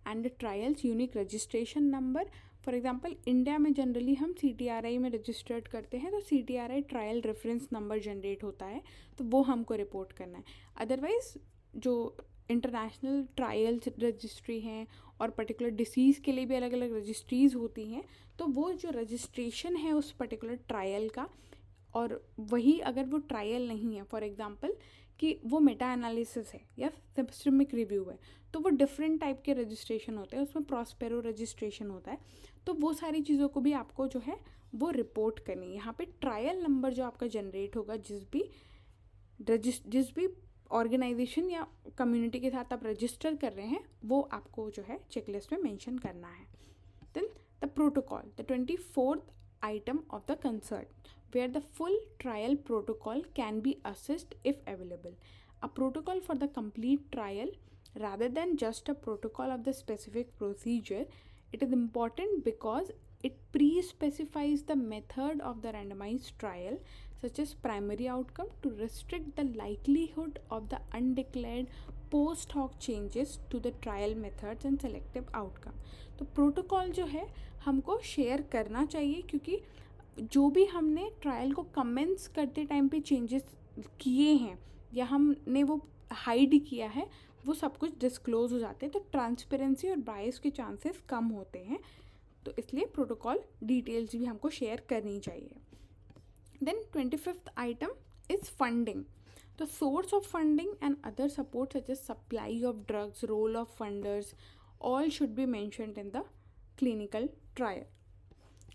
and the trial's unique registration number. For example India में generally हम CTRI में registered करते हैं, तो CTRI trial reference number generate होता है, तो वो हमको रिपोर्ट करना है। अदरवाइज जो इंटरनेशनल ट्रायल्स रजिस्ट्री हैं और पर्टिकुलर डिसीज़ के लिए भी अलग अलग रजिस्ट्रीज़ होती हैं, तो वो जो रजिस्ट्रेशन है उस पर्टिकुलर ट्रायल का, और वही अगर वो ट्रायल नहीं है, फॉर एग्जांपल कि वो मेटा एनालिसिस है या सिस्टमिक रिव्यू है, तो वो डिफरेंट टाइप के रजिस्ट्रेशन होते हैं, उसमें प्रॉस्पेरो रजिस्ट्रेशन होता है, तो वो सारी चीज़ों को भी आपको जो है वो रिपोर्ट करनी है। यहाँ पे ट्रायल नंबर जो आपका जनरेट होगा जिस भी ऑर्गेनाइजेशन या कम्युनिटी के साथ आप रजिस्टर कर रहे हैं, वो आपको जो है चेकलिस्ट में मेंशन करना है। Then the protocol, the 24th item of the concern, where the full trial protocol can be assessed if available. A protocol for the complete trial rather than just a protocol of the specific procedure. It is important because it pre-specifies the method of the randomized trial, such as primary outcome, to restrict the likelihood of the undeclared post hoc changes to the trial methods and selective outcome. तो protocol जो है हमको share करना चाहिए, क्योंकि जो भी हमने ट्रायल को कमेंस करते टाइम पे चेंजेस किए हैं या हमने वो हाइड किया है, वो सब कुछ डिस्क्लोज हो जाते हैं, तो ट्रांसपेरेंसी और बायस के चांसेस कम होते हैं, तो इसलिए प्रोटोकॉल डिटेल्स भी हमको शेयर करनी चाहिए। Then 25th item is funding. The source of funding and other support such as supply of drugs, role of funders, all should be mentioned in the clinical trial.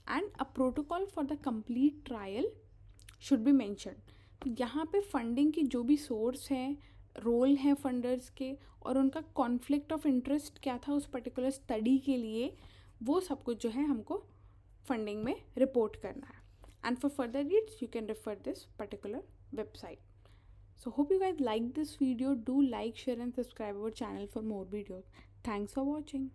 And a protocol for the complete trial should be mentioned. तो यहाँ पे funding की जो भी source है, role है funders के, और उनका कॉन्फ्लिक्ट ऑफ इंटरेस्ट क्या था उस पर्टिकुलर स्टडी के लिए, वो सब कुछ जो है हमको फंडिंग में रिपोर्ट करना है। And for further reads you can refer this particular website. So hope you guys like this video. Do like, share and subscribe our channel for more videos. Thanks for watching.